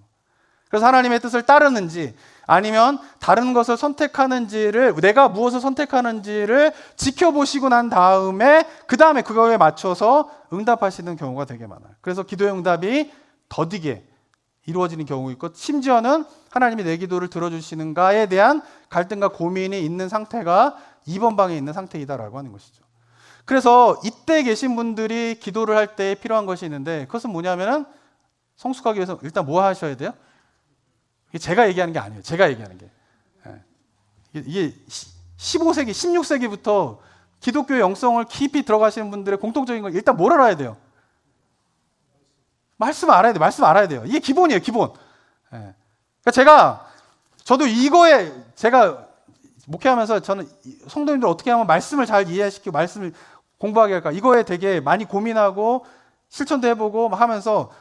그래서 하나님의 뜻을 따르는지 아니면 다른 것을 선택하는지를 내가 무엇을 선택하는지를 지켜보시고 난 다음에 그 다음에 그거에 맞춰서 응답하시는 경우가 되게 많아요. 그래서 기도의 응답이 더디게 이루어지는 경우가 있고 심지어는 하나님이 내 기도를 들어주시는가에 대한 갈등과 고민이 있는 상태가 2번 방에 있는 상태이다라고 하는 것이죠. 그래서 이때 계신 분들이 기도를 할 때 필요한 것이 있는데 그것은 뭐냐면은 성숙하기 위해서 일단 뭐 하셔야 돼요? 이게 제가 얘기하는 게 아니에요. 제가 얘기하는 게. 이게 15세기, 16세기부터 기독교의 영성을 깊이 들어가시는 분들의 공통적인 건 일단 뭘 알아야 돼요? 말씀 알아야 돼요. 이게 기본이에요, 기본. 그러니까 저도 이거에 제가 목회하면서 저는 성도님들 어떻게 하면 말씀을 잘 이해시키고 말씀을 공부하게 할까? 이거에 되게 많이 고민하고 실천도 해보고 막 하면서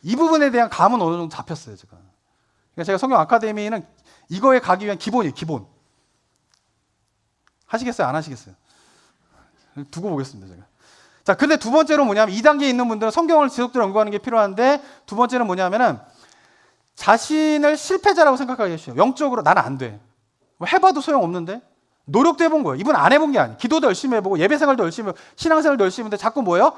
이 부분에 대한 감은 어느 정도 잡혔어요, 제가. 그러니까 제가 성경 아카데미는 이거에 가기 위한 기본이에요, 기본. 하시겠어요? 안 하시겠어요? 두고 보겠습니다, 제가. 자, 근데 두 번째로 뭐냐면 2단계에 있는 분들은 성경을 지속적으로 연구하는 게 필요한데, 두 번째는 뭐냐면은 자신을 실패자라고 생각하게 해주세요. 영적으로 나는 안 돼. 뭐 해봐도 소용없는데? 노력도 해본 거예요. 이분 안 해본 게 아니에요. 기도도 열심히 해보고 예배생활도 열심히 해보고 신앙생활도 열심히 했는데 자꾸 뭐예요?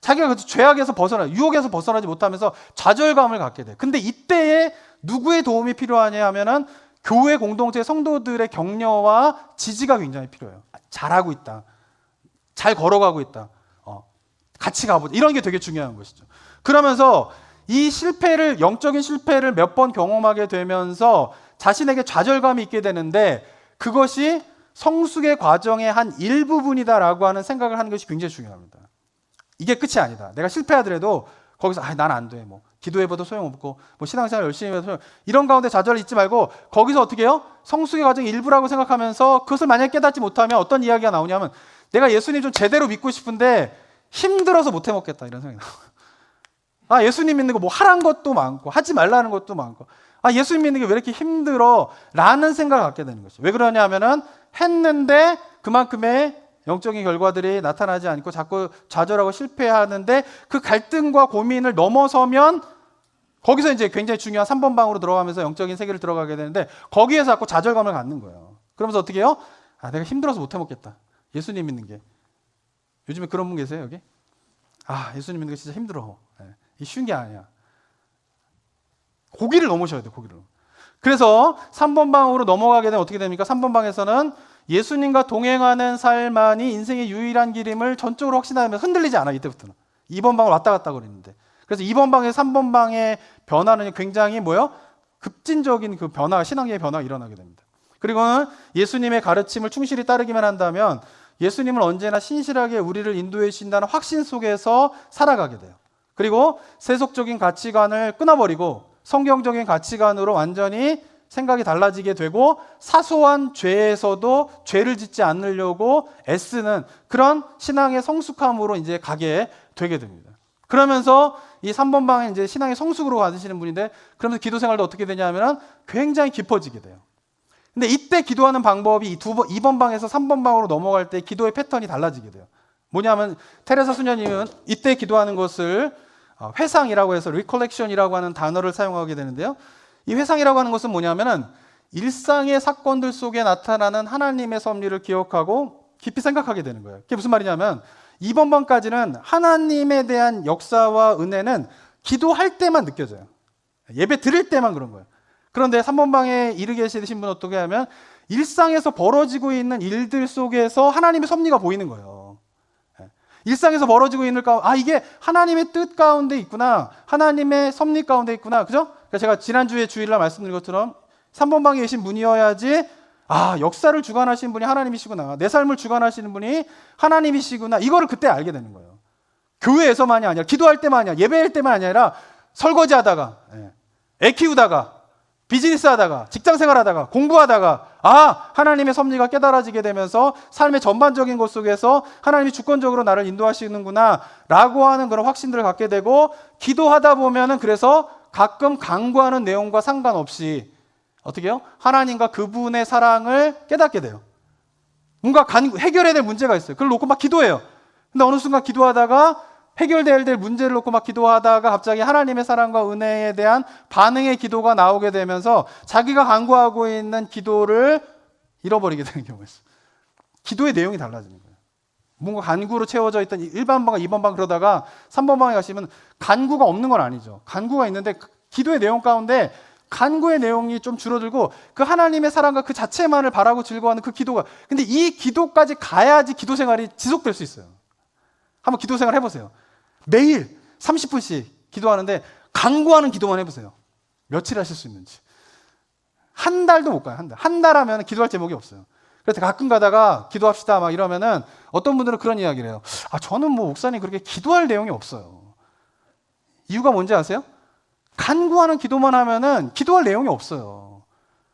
자기가 그 죄악에서 유혹에서 벗어나지 못하면서 좌절감을 갖게 돼요. 근데 이때에 누구의 도움이 필요하냐 하면은 교회 공동체 성도들의 격려와 지지가 굉장히 필요해요. 잘하고 있다. 잘 걸어가고 있다. 같이 가보자. 이런 게 되게 중요한 것이죠. 그러면서 이 실패를, 영적인 실패를 몇 번 경험하게 되면서 자신에게 좌절감이 있게 되는데 그것이 성숙의 과정의 한 일부분이다라고 하는 생각을 하는 것이 굉장히 중요합니다. 이게 끝이 아니다. 내가 실패하더라도 거기서 난 안 돼. 뭐 기도해봐도 소용없고 뭐 신앙생활 열심히 해도 이런 가운데 좌절을 잊지 말고 거기서 어떻게 해요? 성숙의 과정의 일부라고 생각하면서 그것을 만약에 깨닫지 못하면 어떤 이야기가 나오냐면 내가 예수님 좀 제대로 믿고 싶은데 힘들어서 못 해먹겠다 이런 생각이 나와요. 예수님 믿는 거 뭐 하라는 것도 많고 하지 말라는 것도 많고 예수님 믿는 게 왜 이렇게 힘들어? 라는 생각을 갖게 되는 거죠. 왜 그러냐 하면은 했는데 그만큼의 영적인 결과들이 나타나지 않고 자꾸 좌절하고 실패하는데 그 갈등과 고민을 넘어서면 거기서 이제 굉장히 중요한 3번 방으로 들어가면서 영적인 세계를 들어가게 되는데 거기에서 자꾸 좌절감을 갖는 거예요. 그러면서 어떻게 해요? 내가 힘들어서 못 해먹겠다. 예수님 믿는 게. 요즘에 그런 분 계세요, 여기? 예수님 믿는 게 진짜 힘들어. 이 쉬운 게 아니야. 고기를 넘으셔야 돼요, 고기를. 그래서 3번 방으로 넘어가게 되면 어떻게 됩니까? 3번 방에서는 예수님과 동행하는 삶만이 인생의 유일한 길임을 전적으로 확신하면 흔들리지 않아요, 이때부터는. 2번 방을 왔다 갔다 그랬는데. 그래서 2번 방에서 3번 방의 변화는 굉장히 급진적인 그 변화, 신앙의 변화가 일어나게 됩니다. 그리고는 예수님의 가르침을 충실히 따르기만 한다면 예수님은 언제나 신실하게 우리를 인도해 주신다는 확신 속에서 살아가게 돼요. 그리고 세속적인 가치관을 끊어버리고 성경적인 가치관으로 완전히 생각이 달라지게 되고 사소한 죄에서도 죄를 짓지 않으려고 애쓰는 그런 신앙의 성숙함으로 이제 가게 되게 됩니다. 그러면서 이 3번 방에 이제 신앙의 성숙으로 가시는 분인데 그러면서 기도 생활도 어떻게 되냐면 굉장히 깊어지게 돼요. 근데 이때 기도하는 방법이 2번 방에서 3번 방으로 넘어갈 때 기도의 패턴이 달라지게 돼요. 뭐냐면 테레사 수녀님은 이때 기도하는 것을 회상이라고 해서 recollection이라고 하는 단어를 사용하게 되는데요. 이 회상이라고 하는 것은 뭐냐면은 일상의 사건들 속에 나타나는 하나님의 섭리를 기억하고 깊이 생각하게 되는 거예요. 그게 무슨 말이냐면 2번 방까지는 하나님에 대한 역사와 은혜는 기도할 때만 느껴져요. 예배 드릴 때만 그런 거예요. 그런데 3번 방에 이르게 계신 분은 어떻게 하면 일상에서 벌어지고 있는 일들 속에서 하나님의 섭리가 보이는 거예요. 일상에서 벌어지고 있는 가운데 이게 하나님의 뜻 가운데 있구나. 하나님의 섭리 가운데 있구나. 그죠? 그러니까 제가 지난주에 주일날 말씀드린 것처럼 3번 방에 계신 분이어야지 역사를 주관하시는 분이 하나님이시구나. 내 삶을 주관하시는 분이 하나님이시구나. 이거를 그때 알게 되는 거예요. 교회에서만이 아니라 기도할 때만이 아니라 예배할 때만이 아니라 설거지하다가 애 키우다가 비즈니스 하다가 직장 생활하다가 공부하다가 하나님의 섭리가 깨달아지게 되면서 삶의 전반적인 것 속에서 하나님이 주권적으로 나를 인도하시는구나 라고 하는 그런 확신들을 갖게 되고 기도하다 보면은 그래서 가끔 간구하는 내용과 상관없이 어떻게 해요? 하나님과 그분의 사랑을 깨닫게 돼요. 뭔가 해결해야 될 문제가 있어요. 그걸 놓고 막 기도해요. 근데 어느 순간 기도하다가 해결돼야 될 문제를 놓고 막 기도하다가 갑자기 하나님의 사랑과 은혜에 대한 반응의 기도가 나오게 되면서 자기가 간구하고 있는 기도를 잃어버리게 되는 경우가 있어요. 기도의 내용이 달라지는 거예요. 뭔가 간구로 채워져 있던 1번 방, 2번 방 그러다가 3번 방에 가시면 간구가 없는 건 아니죠. 간구가 있는데 기도의 내용 가운데 간구의 내용이 좀 줄어들고 그 하나님의 사랑과 그 자체만을 바라고 즐거워하는 그 기도가 근데 이 기도까지 가야지 기도 생활이 지속될 수 있어요. 한번 기도 생활 해보세요. 매일 30분씩 기도하는데 간구하는 기도만 해보세요. 며칠 하실 수 있는지. 한 달도 못 가요. 한 달. 한 달 하면 기도할 제목이 없어요. 그래서 가끔 가다가 기도합시다 막 이러면은 어떤 분들은 그런 이야기를 해요. 저는 목사님 그렇게 기도할 내용이 없어요. 이유가 뭔지 아세요? 간구하는 기도만 하면은 기도할 내용이 없어요.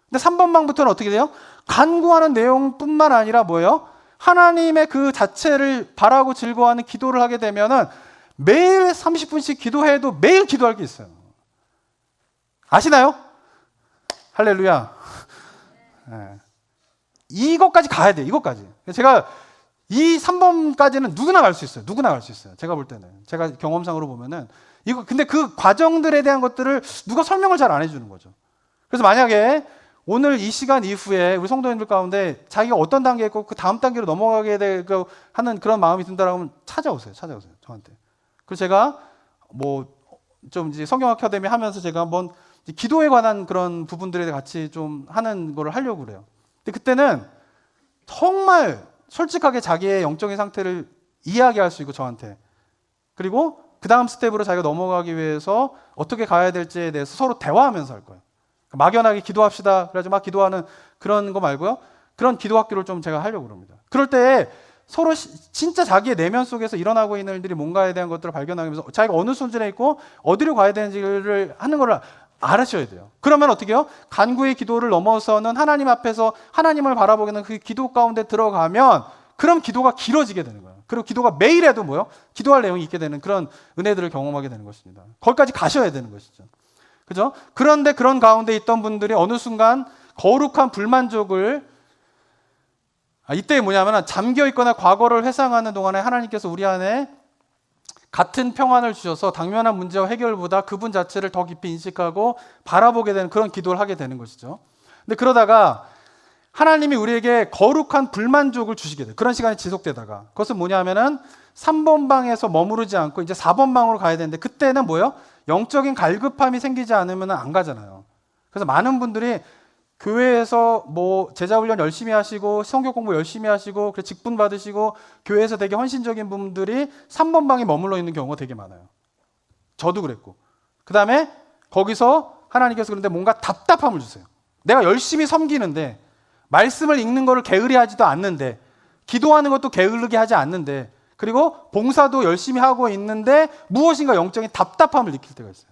근데 3번 방부터는 어떻게 돼요? 간구하는 내용뿐만 아니라 뭐예요? 하나님의 그 자체를 바라고 즐거워하는 기도를 하게 되면은 매일 30분씩 기도해도 매일 기도할 게 있어요. 아시나요? 할렐루야. 네. 이것까지 가야 돼요. 이것까지. 제가 이 3번까지는 누구나 갈 수 있어요. 누구나 갈 수 있어요. 제가 볼 때는. 제가 경험상으로 보면은 이거 근데 그 과정들에 대한 것들을 누가 설명을 잘 안 해주는 거죠. 그래서 만약에 오늘 이 시간 이후에 우리 성도님들 가운데 자기가 어떤 단계에 있고 그 다음 단계로 넘어가게 되고 하는 그런 마음이 든다라면 찾아오세요. 저한테. 그래서 제가 뭐 좀 이제 성경 아카데미 하면서 제가 한번 기도에 관한 그런 부분들에 같이 좀 하는 거를 하려고 그래요. 근데 그때는 정말 솔직하게 자기의 영적인 상태를 이야기할 수 있고 저한테. 그리고 그 다음 스텝으로 자기가 넘어가기 위해서 어떻게 가야 될지에 대해서 서로 대화하면서 할 거예요. 막연하게 기도합시다. 그래가지고 막 기도하는 그런 거 말고요. 그런 기도 학교를 좀 제가 하려고 합니다. 그럴 때 서로 진짜 자기의 내면 속에서 일어나고 있는 일들이 뭔가에 대한 것들을 발견하면서 자기가 어느 수준에 있고 어디로 가야 되는지를 하는 걸 알으셔야 돼요. 그러면 어떻게 해요? 간구의 기도를 넘어서는 하나님 앞에서 하나님을 바라보게 되는 그 기도 가운데 들어가면 그럼 기도가 길어지게 되는 거예요. 그리고 기도가 매일 해도 뭐요? 기도할 내용이 있게 되는 그런 은혜들을 경험하게 되는 것입니다. 거기까지 가셔야 되는 것이죠. 그죠? 그런데 그런 가운데 있던 분들이 어느 순간 거룩한 불만족을 이때 뭐냐면 잠겨 있거나 과거를 회상하는 동안에 하나님께서 우리 안에 같은 평안을 주셔서 당면한 문제와 해결보다 그분 자체를 더 깊이 인식하고 바라보게 되는 그런 기도를 하게 되는 것이죠. 근데 그러다가 하나님이 우리에게 거룩한 불만족을 주시게 돼요. 그런 시간이 지속되다가 그것은 뭐냐면은 3번 방에서 머무르지 않고 이제 4번 방으로 가야 되는데 그때는 뭐예요? 영적인 갈급함이 생기지 않으면 안 가잖아요. 그래서 많은 분들이 교회에서 뭐 제자훈련 열심히 하시고 성경 공부 열심히 하시고 그래서 직분 받으시고 교회에서 되게 헌신적인 분들이 3번 방에 머물러 있는 경우가 되게 많아요. 저도 그랬고. 그 다음에 거기서 하나님께서 그런데 뭔가 답답함을 주세요. 내가 열심히 섬기는데 말씀을 읽는 거를 게으리하지도 않는데 기도하는 것도 게으르게 하지 않는데 그리고 봉사도 열심히 하고 있는데 무엇인가 영적인 답답함을 느낄 때가 있어요.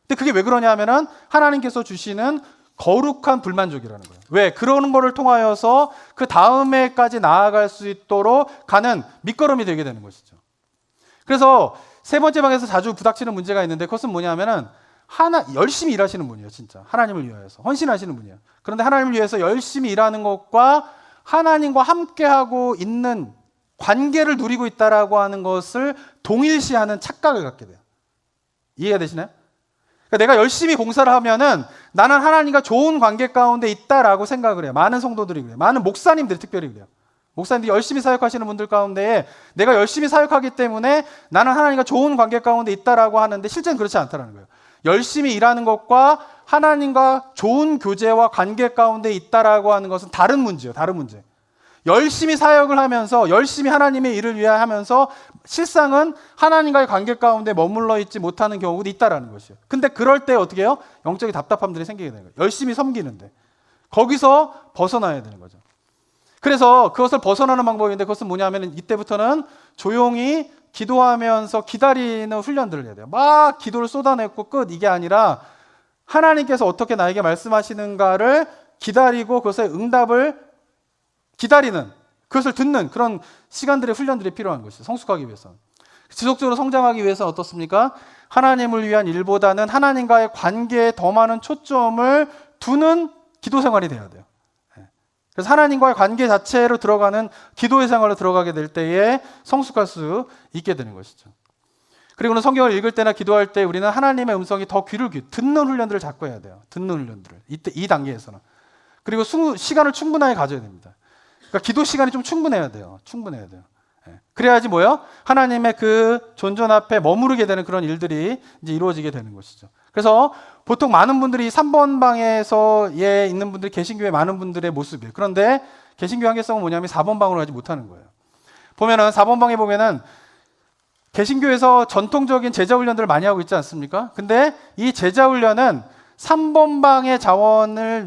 근데 그게 왜 그러냐 하면은 하나님께서 주시는 거룩한 불만족이라는 거예요. 왜? 그러는 거를 통하여서 그 다음에까지 나아갈 수 있도록 가는 밑거름이 되게 되는 것이죠. 그래서 세 번째 방에서 자주 부닥치는 문제가 있는데 그것은 뭐냐면은 열심히 일하시는 분이에요. 진짜 하나님을 위하여서 헌신하시는 분이에요. 그런데 하나님을 위해서 열심히 일하는 것과 하나님과 함께하고 있는 관계를 누리고 있다라고 하는 것을 동일시하는 착각을 갖게 돼요. 이해가 되시나요? 그러니까 내가 열심히 봉사를 하면은 나는 하나님과 좋은 관계 가운데 있다라고 생각을 해요. 많은 성도들이 그래요. 많은 목사님들이 특별히 그래요. 목사님들이 열심히 사역하시는 분들 가운데 내가 열심히 사역하기 때문에 나는 하나님과 좋은 관계 가운데 있다라고 하는데 실제는 그렇지 않다라는 거예요. 열심히 일하는 것과 하나님과 좋은 교제와 관계 가운데 있다라고 하는 것은 다른 문제예요. 다른 문제. 열심히 사역을 하면서 열심히 하나님의 일을 위해 하면서 실상은 하나님과의 관계 가운데 머물러 있지 못하는 경우도 있다라는 것이에요. 근데 그럴 때 어떻게 해요? 영적인 답답함들이 생기게 되는 거예요. 열심히 섬기는데 거기서 벗어나야 되는 거죠. 그래서 그것을 벗어나는 방법인데 그것은 뭐냐면 이때부터는 조용히 기도하면서 기다리는 훈련들을 해야 돼요. 막 기도를 쏟아냈고 끝 이게 아니라 하나님께서 어떻게 나에게 말씀하시는가를 기다리고 그것의 응답을 기다리는 그것을 듣는 그런 시간들의 훈련들이 필요한 것이죠. 성숙하기 위해서는. 지속적으로 성장하기 위해서는 어떻습니까? 하나님을 위한 일보다는 하나님과의 관계에 더 많은 초점을 두는 기도 생활이 돼야 돼요. 그래서 하나님과의 관계 자체로 들어가는 기도의 생활로 들어가게 될 때에 성숙할 수 있게 되는 것이죠. 그리고는 성경을 읽을 때나 기도할 때 우리는 하나님의 음성이 더 귀를 듣는 훈련들을 자꾸 해야 돼요. 듣는 훈련들을. 이 단계에서는. 그리고 시간을 충분하게 가져야 됩니다. 그러니까 기도 시간이 좀 충분해야 돼요. 충분해야 돼요. 그래야지 뭐요? 하나님의 그 존전 앞에 머무르게 되는 그런 일들이 이제 이루어지게 되는 것이죠. 그래서 보통 많은 분들이 3번 방에서 있는 분들이 개신교회 많은 분들의 모습이에요. 그런데 개신교 한계성은 뭐냐면 4번 방으로 가지 못하는 거예요. 보면은 4번 방에 보면은 개신교에서 전통적인 제자 훈련들을 많이 하고 있지 않습니까? 근데 이 제자 훈련은 3번 방의 차원을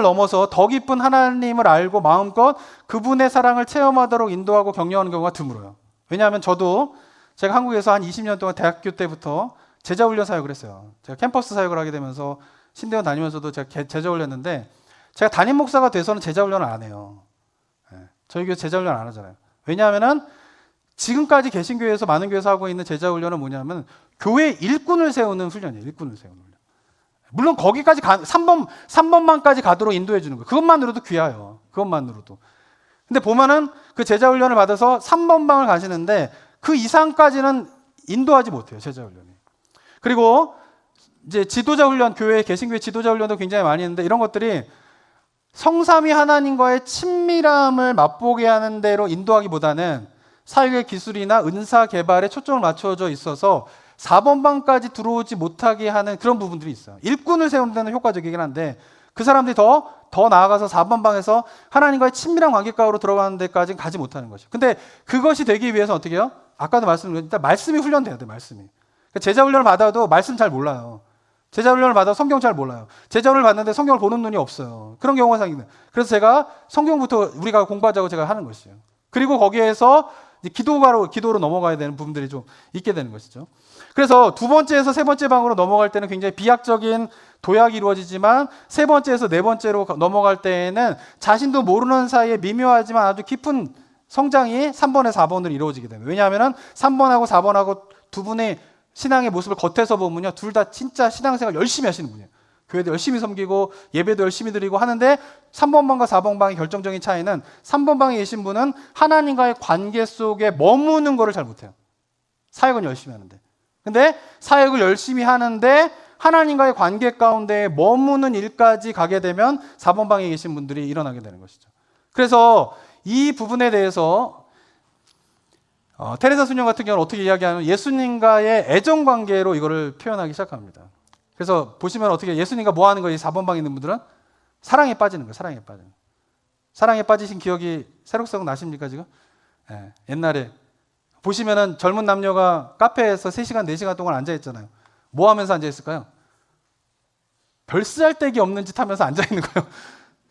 넘어서 더 깊은 하나님을 알고 마음껏 그분의 사랑을 체험하도록 인도하고 격려하는 경우가 드물어요. 왜냐하면 제가 한국에서 한 20년 동안 대학교 때부터 제자훈련 사역을 했어요. 제가 캠퍼스 사역을 하게 되면서 신대원 다니면서도 제가 제자훈련했는데 제가 담임 목사가 돼서는 제자훈련을 안 해요. 저희 교회 제자훈련 안 하잖아요. 왜냐하면은 지금까지 개신교회에서 많은 교회에서 하고 있는 제자훈련은 뭐냐면 교회 일꾼을 세우는 훈련이에요. 일꾼을 세우는 훈련. 물론 거기까지 3번만까지 가도록 인도해 주는 거예요. 그것만으로도 귀해요. 그것만으로도. 근데 보면은 그 제자훈련을 받아서 3번방을 가시는데 그 이상까지는 인도하지 못해요. 제자훈련이. 그리고 이제 지도자훈련, 교회 개신교회 지도자훈련도 굉장히 많이 있는데 이런 것들이 성삼위 하나님과의 친밀함을 맛보게 하는 대로 인도하기보다는 사역의 기술이나 은사 개발에 초점을 맞춰져 있어서 4번방까지 들어오지 못하게 하는 그런 부분들이 있어요. 일꾼을 세우는 데는 효과적이긴 한데 그 사람들이 더 나아가서 4번방에서 하나님과의 친밀한 관계 가운데로 들어가는 데까지는 가지 못하는 거죠. 근데 그것이 되기 위해서 어떻게 해요? 아까도 말씀드렸는데 말씀이 훈련돼야 돼요. 말씀이. 그러니까 제자 훈련을 받아도 말씀 잘 몰라요. 제자 훈련을 받아도 성경 잘 몰라요. 제자 훈련을 받는데 성경을 보는 눈이 없어요. 그런 경우가 생기는. 그래서 제가 성경부터 우리가 공부하자고 제가 하는 것이에요. 그리고 거기에서 이제 기도로 넘어가야 되는 부분들이 좀 있게 되는 것이죠. 그래서 두 번째에서 세 번째 방으로 넘어갈 때는 굉장히 비약적인 도약이 이루어지지만 세 번째에서 네 번째로 넘어갈 때에는 자신도 모르는 사이에 미묘하지만 아주 깊은 성장이 3번에 4번으로 이루어지게 됩니다. 왜냐하면 3번하고 4번하고 두 분의 신앙의 모습을 겉에서 보면요, 둘 다 진짜 신앙생활 열심히 하시는 분이에요. 교회도 열심히 섬기고 예배도 열심히 드리고 하는데 3번방과 4번방의 결정적인 차이는 3번방에 계신 분은 하나님과의 관계 속에 머무는 거를 잘 못해요. 사역은 열심히 하는데. 근데 사역을 열심히 하는데 하나님과의 관계 가운데 머무는 일까지 가게 되면 4번방에 계신 분들이 일어나게 되는 것이죠. 그래서 이 부분에 대해서 테레사 수녀 같은 경우는 어떻게 이야기하면 예수님과의 애정 관계로 이거를 표현하기 시작합니다. 그래서 보시면 어떻게 예수님과 뭐 하는 거예요? 4번방에 있는 분들은 사랑에 빠지는 거예요. 사랑에 빠지는 거예요. 사랑에 빠지신 기억이 새록새록 나십니까 지금? 네, 옛날에 보시면은 젊은 남녀가 카페에서 3시간, 4시간 동안 앉아있잖아요. 뭐 하면서 앉아있을까요? 별 쓰잘데기 없는 짓 하면서 앉아있는 거예요.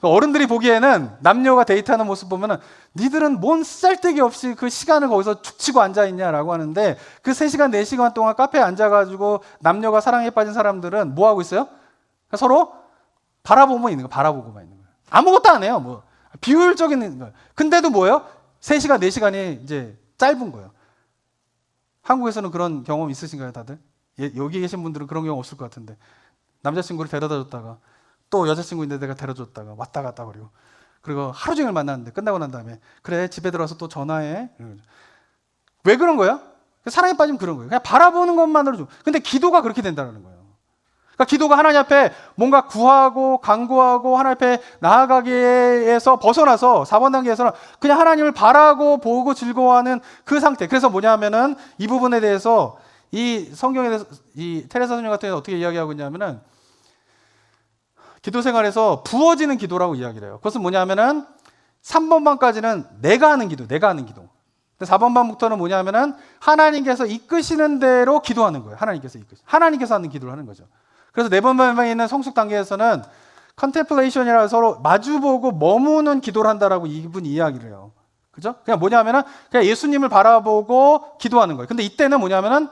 어른들이 보기에는 남녀가 데이트하는 모습 보면은 니들은 뭔 쓰잘데기 없이 그 시간을 거기서 축치고 앉아있냐라고 하는데 그 3시간, 4시간 동안 카페에 앉아가지고 남녀가 사랑에 빠진 사람들은 뭐 하고 있어요? 서로 바라보고만 있는 거예요. 바라보고만 있는 거예요. 아무것도 안 해요. 뭐 비효율적인 거예요. 근데도 뭐예요? 3시간, 4시간이 이제 짧은 거예요. 한국에서는 그런 경험 있으신가요, 다들? 여기 계신 분들은 그런 경험 없을 것 같은데 남자친구를 데려다 줬다가 또 여자친구 있는데 내가 데려줬다가 왔다 갔다 그리고 하루 종일 만났는데 끝나고 난 다음에 그래 집에 들어와서 또 전화해. 왜 그런 거야? 사랑에 빠지면 그런 거예요. 그냥 바라보는 것만으로 좀. 근데 기도가 그렇게 된다는 거예요. 그러니까 기도가 하나님 앞에 뭔가 구하고 간구하고 하나님 앞에 나아가기에서 벗어나서 4번 단계에서는 그냥 하나님을 바라고 보고 즐거워하는 그 상태. 그래서 뭐냐면은 이 부분에 대해서 이 성경에 대해서 이 테레사 소녀 같은 경우는 어떻게 이야기하고 있냐면은 기도 생활에서 부어지는 기도라고 이야기를 해요. 그것은 뭐냐면은 3번방까지는 내가 하는 기도. 근데 4번방부터는 뭐냐면은 하나님께서 이끄시는 대로 기도하는 거예요. 하나님께서 하는 기도를 하는 거죠. 그래서 4번방에 있는 성숙 단계에서는 컨템플레이션이라고 서로 마주보고 머무는 기도를 한다라고 이분이 이야기를 해요. 그죠? 그냥 뭐냐면은 그냥 예수님을 바라보고 기도하는 거예요. 근데 이때는 뭐냐면은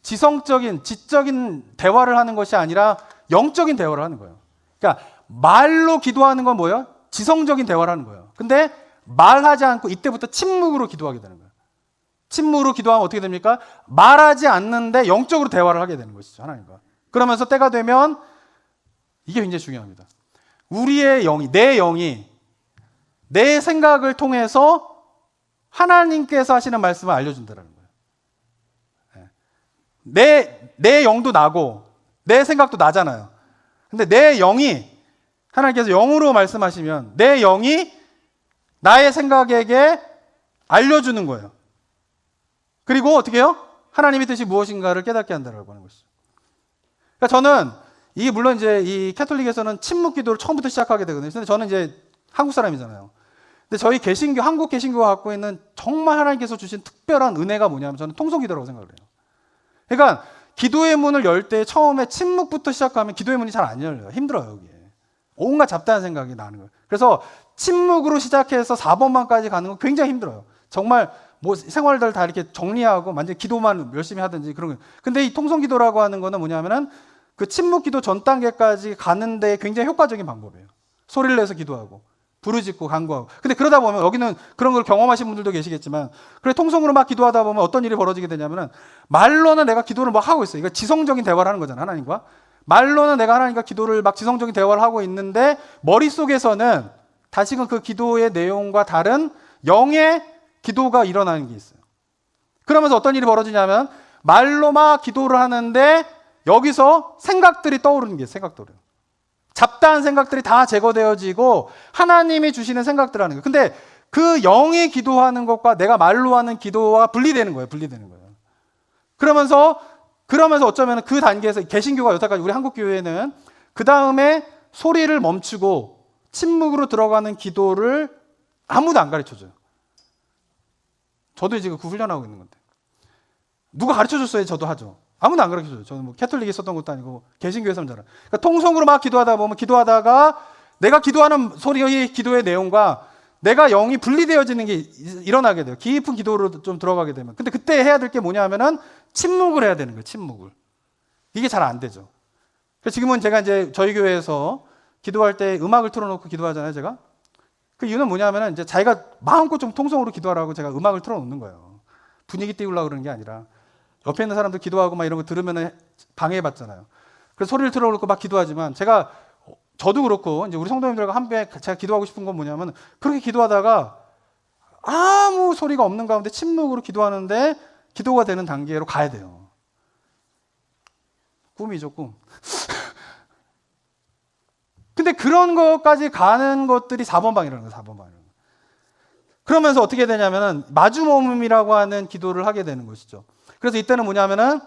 지적인 대화를 하는 것이 아니라 영적인 대화를 하는 거예요. 그러니까 말로 기도하는 건 뭐예요? 지성적인 대화를 하는 거예요. 근데 말하지 않고 이때부터 침묵으로 기도하게 되는 거예요. 침묵으로 기도하면 어떻게 됩니까? 말하지 않는데 영적으로 대화를 하게 되는 것이죠. 하나님과. 그러면서 때가 되면 이게 굉장히 중요합니다. 우리의 영이, 내 영이 내 생각을 통해서 하나님께서 하시는 말씀을 알려준다는 거예요. 내 영도 나고 내 생각도 나잖아요. 근데 내 영이 하나님께서 영으로 말씀하시면 내 영이 나의 생각에게 알려주는 거예요. 그리고 어떻게 해요? 하나님의 뜻이 무엇인가를 깨닫게 한다라고 하는 것이죠. 그러니까 저는 이게 물론 이제 이 캐톨릭에서는 침묵 기도를 처음부터 시작하게 되거든요. 근데 저는 이제 한국 사람이잖아요. 근데 저희 개신교, 한국 개신교가 갖고 있는 정말 하나님께서 주신 특별한 은혜가 뭐냐면 저는 통성 기도라고 생각을 해요. 그러니까 기도의 문을 열 때 처음에 침묵부터 시작하면 기도의 문이 잘 안 열려요. 힘들어요, 여기에. 온갖 잡다한 생각이 나는 거예요. 그래서 침묵으로 시작해서 4번만까지 가는 건 굉장히 힘들어요. 정말 뭐 생활들 다 이렇게 정리하고 완전 기도만 열심히 하든지 그런 거예요. 근데 이 통성 기도라고 하는 거는 뭐냐면은 그 침묵 기도 전 단계까지 가는데 굉장히 효과적인 방법이에요. 소리를 내서 기도하고 부르짖고 간구하고. 근데 그러다 보면 여기는 그런 걸 경험하신 분들도 계시겠지만 그래 통성으로 막 기도하다 보면 어떤 일이 벌어지게 되냐면은 말로는 내가 기도를 막 하고 있어요. 이거 지성적인 대화를 하는 거잖아요. 하나님과. 말로는 내가 하나님과 기도를 막 지성적인 대화를 하고 있는데 머릿속에서는 다시금 그 기도의 내용과 다른 영의 기도가 일어나는 게 있어요. 그러면서 어떤 일이 벌어지냐면 말로 막 기도를 하는데 여기서 생각들이 떠오르는 게 있어요. 생각들이. 잡다한 생각들이 다 제거되어지고 하나님이 주시는 생각들 하는 거예요. 근데 그 영이 기도하는 것과 내가 말로 하는 기도와 분리되는 거예요. 분리되는 거예요. 그러면서 어쩌면 그 단계에서 개신교가 여태까지 우리 한국 교회는 그 다음에 소리를 멈추고 침묵으로 들어가는 기도를 아무도 안 가르쳐줘요. 저도 지금 그 훈련하고 있는 건데. 누가 가르쳐줬어야 저도 하죠. 아무도 안 가르쳐줘요. 저는 뭐 캐톨릭에 있었던 것도 아니고 개신교에서 자라. 그러니까 통성으로 막 기도하다 보면 기도하다가 내가 기도하는 소리의 기도의 내용과 내가 영이 분리되어지는 게 일어나게 돼요. 깊은 기도로 좀 들어가게 되면. 근데 그때 해야 될 게 뭐냐 하면은 침묵을 해야 되는 거예요. 침묵을. 이게 잘 안 되죠. 그래서 지금은 제가 이제 저희 교회에서 기도할 때 음악을 틀어놓고 기도하잖아요, 제가. 그 이유는 뭐냐 하면은 이제 자기가 마음껏 좀 통성으로 기도하라고 제가 음악을 틀어놓는 거예요. 분위기 띄우려고 그러는 게 아니라. 옆에 있는 사람들 기도하고 막 이런 거 들으면 방해받잖아요. 그래서 소리를 틀어놓고 막 기도하지만 저도 그렇고 이제 우리 성도님들과 함께 제가 기도하고 싶은 건 뭐냐면 그렇게 기도하다가 아무 소리가 없는 가운데 침묵으로 기도하는데 기도가 되는 단계로 가야 돼요. 꿈이죠, 꿈. 근데 그런 것까지 가는 것들이 4번 방이라는 거예요, 4번 방이라는 거예요. 그러면서 어떻게 되냐면은 마주모음이라고 하는 기도를 하게 되는 것이죠. 그래서 이때는 뭐냐면은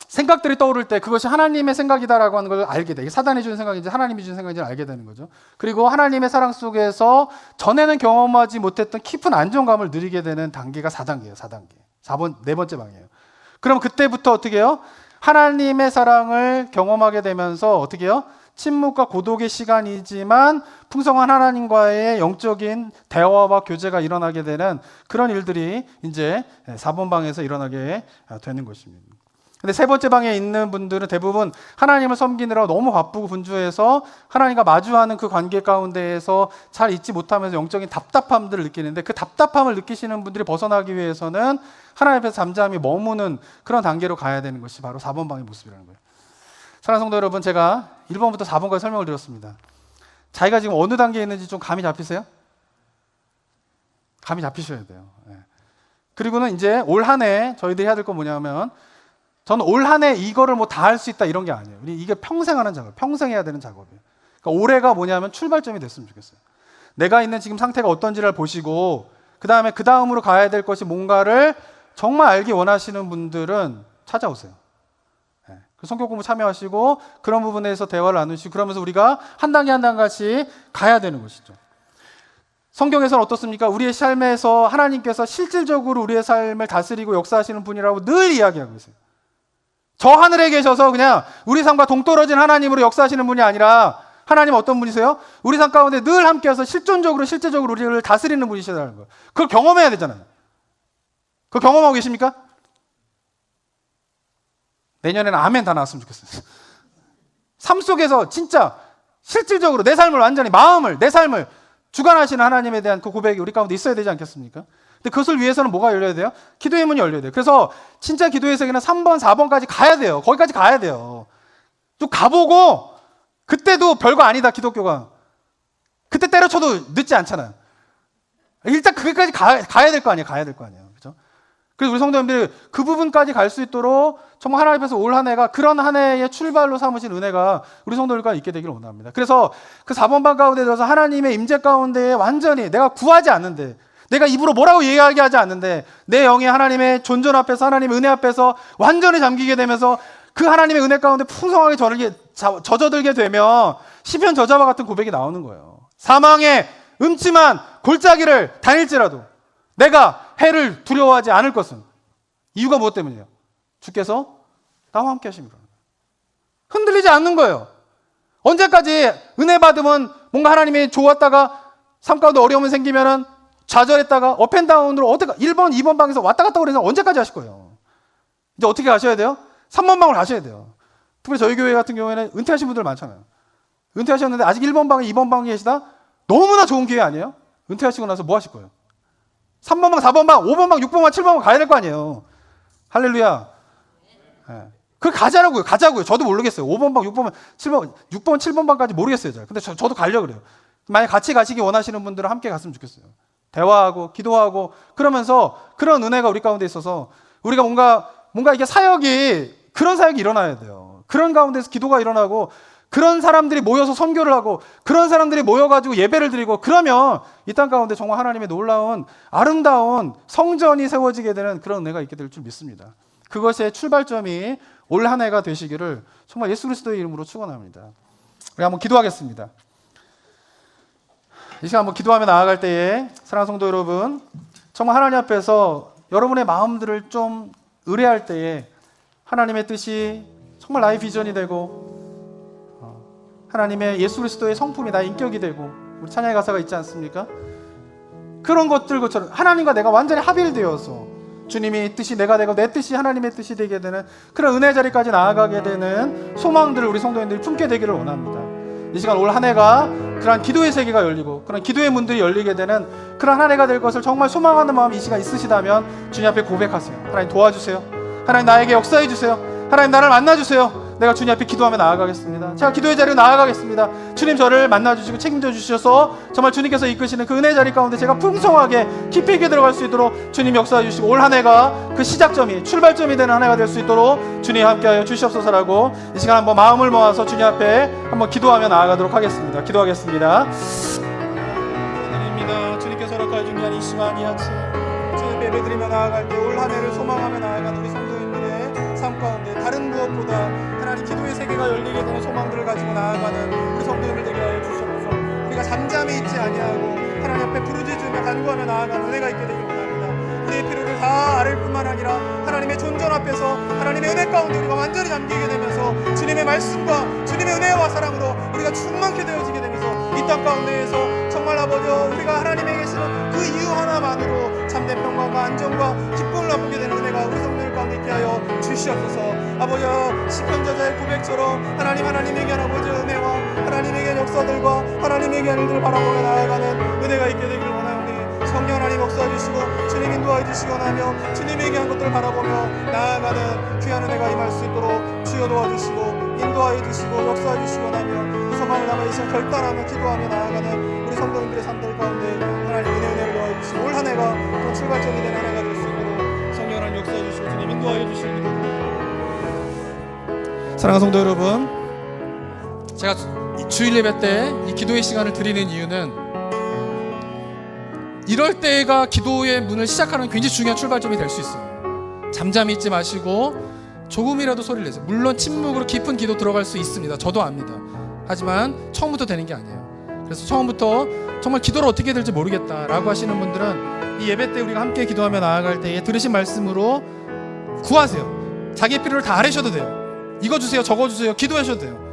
생각들이 떠오를 때 그것이 하나님의 생각이다라고 하는 걸 알게 돼. 이게 사단이 주는 생각인지 하나님이 주는 생각인지 알게 되는 거죠. 그리고 하나님의 사랑 속에서 전에는 경험하지 못했던 깊은 안정감을 누리게 되는 단계가 4단계예요. 4단계. 네 번째 방이에요. 그럼 그때부터 어떻게 해요? 하나님의 사랑을 경험하게 되면서 어떻게 해요? 침묵과 고독의 시간이지만 풍성한 하나님과의 영적인 대화와 교제가 일어나게 되는 그런 일들이 이제 4번 방에서 일어나게 되는 것입니다. 근데 세 번째 방에 있는 분들은 대부분 하나님을 섬기느라 너무 바쁘고 분주해서 하나님과 마주하는 그 관계 가운데에서 잘 있지 못하면서 영적인 답답함들을 느끼는데 그 답답함을 느끼시는 분들이 벗어나기 위해서는 하나님 앞에서 잠잠히 머무는 그런 단계로 가야 되는 것이 바로 4번 방의 모습이라는 거예요. 사랑하는 성도 여러분, 제가 1번부터 4번까지 설명을 드렸습니다. 자기가 지금 어느 단계에 있는지 좀 감이 잡히세요? 감이 잡히셔야 돼요. 그리고는 이제 올 한 해 저희들이 해야 될 건 뭐냐면 저는 올 한 해 이거를 뭐 다 할 수 있다 이런 게 아니에요. 이게 평생 하는 작업, 평생 해야 되는 작업이에요. 그러니까 올해가 뭐냐면 출발점이 됐으면 좋겠어요. 내가 있는 지금 상태가 어떤지를 보시고 그 다음으로 가야 될 것이 뭔가를 정말 알기 원하시는 분들은 찾아오세요. 성경 공부 참여하시고 그런 부분에서 대화를 나누시고 그러면서 우리가 한 단계 한 단계씩 가야 되는 것이죠. 성경에서는 어떻습니까? 우리의 삶에서 하나님께서 실질적으로 우리의 삶을 다스리고 역사하시는 분이라고 늘 이야기하고 있어요. 저 하늘에 계셔서 그냥 우리 삶과 동떨어진 하나님으로 역사하시는 분이 아니라 하나님 어떤 분이세요? 우리 삶 가운데 늘 함께해서 실존적으로 실제적으로 우리를 다스리는 분이시다는 거예요. 그걸 경험해야 되잖아요. 그거 경험하고 계십니까? 내년에는 아멘 다 나왔으면 좋겠어요. 삶 속에서 진짜 실질적으로 내 삶을 완전히 내 삶을 주관하시는 하나님에 대한 그 고백이 우리 가운데 있어야 되지 않겠습니까? 근데 그것을 위해서는 뭐가 열려야 돼요? 기도의 문이 열려야 돼요. 그래서 진짜 기도의 세계는 3번, 4번까지 가야 돼요. 거기까지 가야 돼요. 또 가보고 그때도 별거 아니다, 기독교가. 그때 때려쳐도 늦지 않잖아요. 일단 그게까지 가야 될 거 아니에요. 가야 될 거 아니에요. 그죠? 그래서 우리 성도님들이 그 부분까지 갈 수 있도록 정말 하나님 앞에서 올 한 해가 그런 한 해의 출발로 삼으신 은혜가 우리 성도들과 있게 되기를 원합니다. 그래서 그 4번 방 가운데 들어서 하나님의 임재 가운데 완전히 내가 구하지 않는데 내가 입으로 뭐라고 얘기하지 않는데 내 영이 하나님의 존존 앞에서 하나님의 은혜 앞에서 완전히 잠기게 되면서 그 하나님의 은혜 가운데 풍성하게 젖어들게 되면 시편 저자와 같은 고백이 나오는 거예요. 사망의 음침한 골짜기를 다닐지라도 내가 해를 두려워하지 않을 것은 이유가 무엇 때문이에요? 주께서 나와 함께 하십니다. 흔들리지 않는 거예요. 언제까지 은혜 받으면 뭔가 하나님이 좋았다가 삶 가운데 어려움이 생기면은 좌절했다가 업앤다운으로 1번, 2번 방에서 왔다 갔다 그래서 언제까지 하실 거예요? 이제 어떻게 가셔야 돼요? 3번 방을 가셔야 돼요. 특별히 저희 교회 같은 경우에는 은퇴하신 분들 많잖아요. 은퇴하셨는데 아직 1번 방에 2번 방에 계시다? 너무나 좋은 기회 아니에요? 은퇴하시고 나서 뭐 하실 거예요? 3번 방, 4번 방, 5번 방, 6번 방, 7번 방 가야 될 거 아니에요. 할렐루야. 네. 그걸 가자고요. 저도 모르겠어요. 5번 방, 6번 방, 6번, 7번 방까지 모르겠어요. 잘. 근데 저도 가려고 그래요. 만약 같이 가시기 원하시는 분들은 함께 갔으면 좋겠어요. 대화하고, 기도하고, 그러면서 그런 은혜가 우리 가운데 있어서 우리가 뭔가 이게 그런 사역이 일어나야 돼요. 그런 가운데서 기도가 일어나고, 그런 사람들이 모여서 선교를 하고, 그런 사람들이 모여가지고 예배를 드리고, 그러면 이 땅 가운데 정말 하나님의 놀라운 아름다운 성전이 세워지게 되는 그런 은혜가 있게 될 줄 믿습니다. 그것의 출발점이 올 한 해가 되시기를 정말 예수 그리스도의 이름으로 축원합니다. 우리 한번 기도하겠습니다. 이 시간 한번 기도하며 나아갈 때에 사랑하는 성도 여러분, 정말 하나님 앞에서 여러분의 마음들을 좀 의뢰할 때에 하나님의 뜻이 정말 나의 비전이 되고, 하나님의 예수 그리스도의 성품이 나의 인격이 되고, 우리 찬양의 가사가 있지 않습니까? 그런 것들처럼 하나님과 내가 완전히 합일되어서 주님이 뜻이 내가 되고 내 뜻이 하나님의 뜻이 되게 되는 그런 은혜 자리까지 나아가게 되는 소망들을 우리 성도님들이 품게 되기를 원합니다. 이 시간 올 한 해가 그런 기도의 세계가 열리고 그런 기도의 문들이 열리게 되는 그런 한 해가 될 것을 정말 소망하는 마음이 이 시간 있으시다면 주님 앞에 고백하세요. 하나님 도와주세요. 하나님 나에게 역사해 주세요. 하나님 나를 만나주세요. 내가 주님 앞에 기도하며 나아가겠습니다. 제가 기도의 자리로 나아가겠습니다. 주님 저를 만나주시고 책임져 주셔서 정말 주님께서 이끄시는 그 은혜 자리 가운데 제가 풍성하게 깊이 있게 들어갈 수 있도록 주님 역사해 주시고, 올 한 해가 그 시작점이 출발점이 되는 한 해가 될 수 있도록 주님 함께하여 주시옵소서라고 이 시간 한번 마음을 모아서 주님 앞에 한번 기도하며 나아가도록 하겠습니다. 기도하겠습니다. 하나님입니다. 주님께서 허락하여 준비한 이 시간 이 아침 주님 예배드리며 나아갈 때 올 한 해를 소망하며 나아가는 우리 성도님들의 삶 가운데 다른 무엇보다 하나님 기도의 세계가 열리게 되는 소망들을 가지고 나아가는 우리 성도님들 되게 하여 주시옵소서. 우리가 잠잠히 있지 아니하고 하나님 앞에 부르짖으며 간구하며 나아가는 은혜가 있게 되길 원합니다. 우리의 필요를 다 아를 뿐만 아니라 하나님의 존전 앞에서 하나님의 은혜 가운데 우리가 완전히 잠기게 되면서 주님의 말씀과 주님의 은혜와 사랑으로 우리가 충만케 되어지게 되면서 이 땅 가운데에서 정말 아버지 우리가 하나님에 계시는 그 이유 하나만으로 참된 평강과 안정과 기쁨을 맛보게 되는 은혜가 우리 성도들 가운데 있게 하여 주시옵소서. 아버지 시편저자의 고백처럼 하나님에게 아버지 은혜와 하나님에게 역사들과 하나님에게 일들을 바라보며 나아가는 은혜가 있게 되기를 원하오니 성령 하나님 역사해 주시고 주님 인도하여 주시거나 하며 주님에게 한 것들을 바라보며 나아가는 귀한 은혜가 임할 수 있도록 주여 도와주시고 인도하여 주시고 역사해 주시거나 하며 이 소망을 담아 이 시간 결단하며 기도하며 나아가는 우리 성도님들의 삶들 가운데 하나님 은혜를 더하여 주시고 올 한 해가 또 출발점이 되는 한 해가 될 수 있도록 성령 하나님 역사해 주시고 주님 인도하여 주시옵니다. 사랑하는 성도 여러분, 제가 주일 예배 때 이 기도의 시간을 드리는 이유는 이럴 때가 기도의 문을 시작하는 굉장히 중요한 출발점이 될 수 있어요. 잠잠히 있지 마시고 조금이라도 소리를 내세요. 물론 침묵으로 깊은 기도 들어갈 수 있습니다. 저도 압니다. 하지만 처음부터 되는 게 아니에요. 그래서 처음부터 정말 기도를 어떻게 해야 될지 모르겠다라고 하시는 분들은 이 예배 때 우리가 함께 기도하며 나아갈 때에 들으신 말씀으로 구하세요. 자기의 필요를 다 아뢰셔도 돼요. 이거 주세요, 저거 주세요, 기도하셔도 돼요.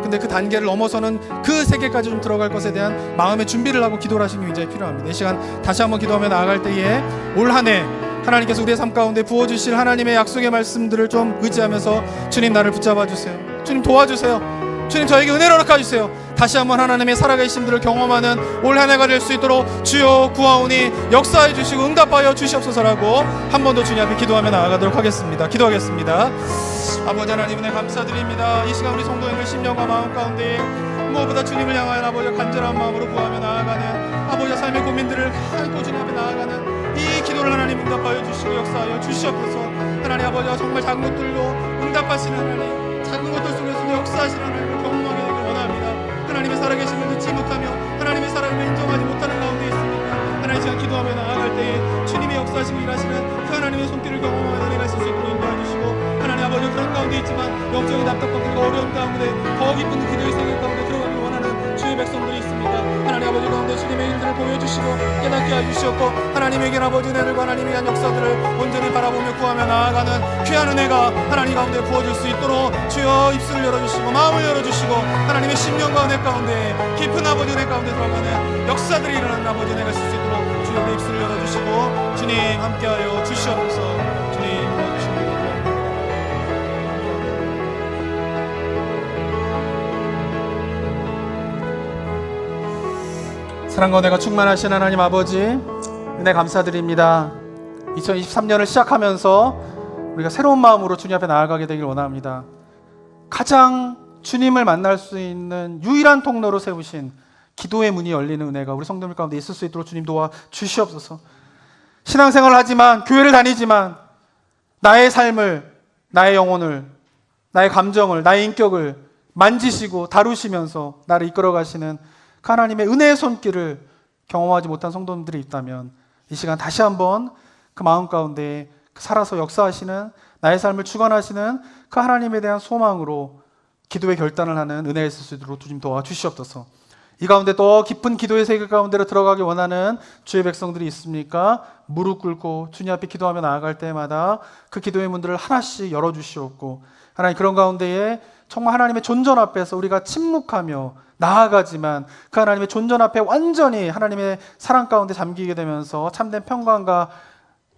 근데 그 단계를 넘어서는 그 세계까지 좀 들어갈 것에 대한 마음의 준비를 하고 기도를 하시는 게 굉장히 필요합니다. 이 시간 다시 한번 기도하며 나아갈 때에 올 한 해 하나님께서 우리의 삶 가운데 부어주실 하나님의 약속의 말씀들을 좀 의지하면서 주님 나를 붙잡아 주세요. 주님 도와주세요. 주님 저에게 은혜를 허락하주세요. 다시 한번 하나님의 살아계심들을 경험하는 올 한 해가 될 수 있도록 주여 구하오니 역사해 주시고 응답하여 주시옵소서라고 한 번 더 주님 앞에 기도하며 나아가도록 하겠습니다. 기도하겠습니다. 아버지 하나님 은혜 감사드립니다. 이 시간 우리 성도님들 심령과 마음 가운데 무엇보다 주님을 향하여 아버지 간절한 마음으로 구하며 나아가는 아버지 삶의 고민들을 안고 주님 앞에 나아가는 이 기도를 하나님 응답하여 주시고 역사하여 주시옵소서. 하나님 아버지가 정말 작은 것들로 응답하시는 하나님, 작은 것들 속에서도 역사하시는 하나님을 경험하게 되길 원합니다. 하나님의 살아계심을 믿지 못하며 하나님의 사랑을 인정하지 못하는 가운데 있습니다. 하나님 시간 기도하며 나아갈 때에 주님의 역사하시고 일하시는 그 하나님의 손길을 경험하는 은혜가 있을 수 있도록 인도해 주시고 하나님 아버지 그런 가운데 있지만 영적인 답답함들과 어려움 가운데 더 깊은 기도의 세계 가운데 들어가길 원하는 주의 백성들이 있습니다. 하나님 아버지 가운데 주님의 일들을 보여주시고 깨닫게 해주시옵고 하나님에게 아버지 은혜들과 하나님의 한 역사들을 온전히 바라보며 구하며 나아가는 귀한 은혜가 하나님 가운데 부어질 수 있도록 주여 입술을 열어주시고 마음을 열어주시고 하나님의 심령과 은혜 가운데 깊은 아버지 은혜 가운데 들어가는 역사들이 일어나는 아버지 은혜가 있을 수 있도록 주여 내 입술을 열어주시고 주님 함께하여 주시옵소서. 주님 도와주시옵소서. 사랑과 은혜가 충만하신 하나님 아버지, 은혜 감사드립니다. 2023년을 시작하면서 우리가 새로운 마음으로 주님 앞에 나아가게 되길 원합니다. 가장 주님을 만날 수 있는 유일한 통로로 세우신 기도의 문이 열리는 은혜가 우리 성도들 가운데 있을 수 있도록 주님 도와 주시옵소서. 신앙생활을 하지만, 교회를 다니지만 나의 삶을, 나의 영혼을, 나의 감정을, 나의 인격을 만지시고 다루시면서 나를 이끌어 가시는 그 하나님의 은혜의 손길을 경험하지 못한 성도님들이 있다면 이 시간 다시 한번 그 마음 가운데 살아서 역사하시는, 나의 삶을 주관하시는 그 하나님에 대한 소망으로 기도의 결단을 하는 은혜가 있을 수 있도록 주님 도와주시옵소서. 이 가운데 더 깊은 기도의 세계 가운데로 들어가기 원하는 주의 백성들이 있습니까? 무릎 꿇고 주님 앞에 기도하며 나아갈 때마다 그 기도의 문들을 하나씩 열어주시옵고, 하나님 그런 가운데에 정말 하나님의 존전 앞에서 우리가 침묵하며 나아가지만 그 하나님의 존전 앞에 완전히 하나님의 사랑 가운데 잠기게 되면서 참된 평강과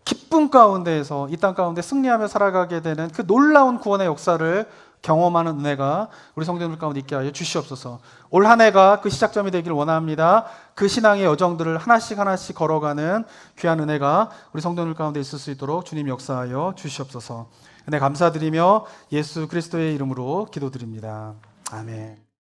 기쁨 가운데에서 이 땅 가운데 승리하며 살아가게 되는 그 놀라운 구원의 역사를 경험하는 은혜가 우리 성도들 가운데 있게 하여 주시옵소서. 올 한 해가 그 시작점이 되기를 원합니다. 그 신앙의 여정들을 하나씩 하나씩 걸어가는 귀한 은혜가 우리 성도들 가운데 있을 수 있도록 주님 역사하여 주시옵소서. 은혜 감사드리며 예수 그리스도의 이름으로 기도드립니다. 아멘.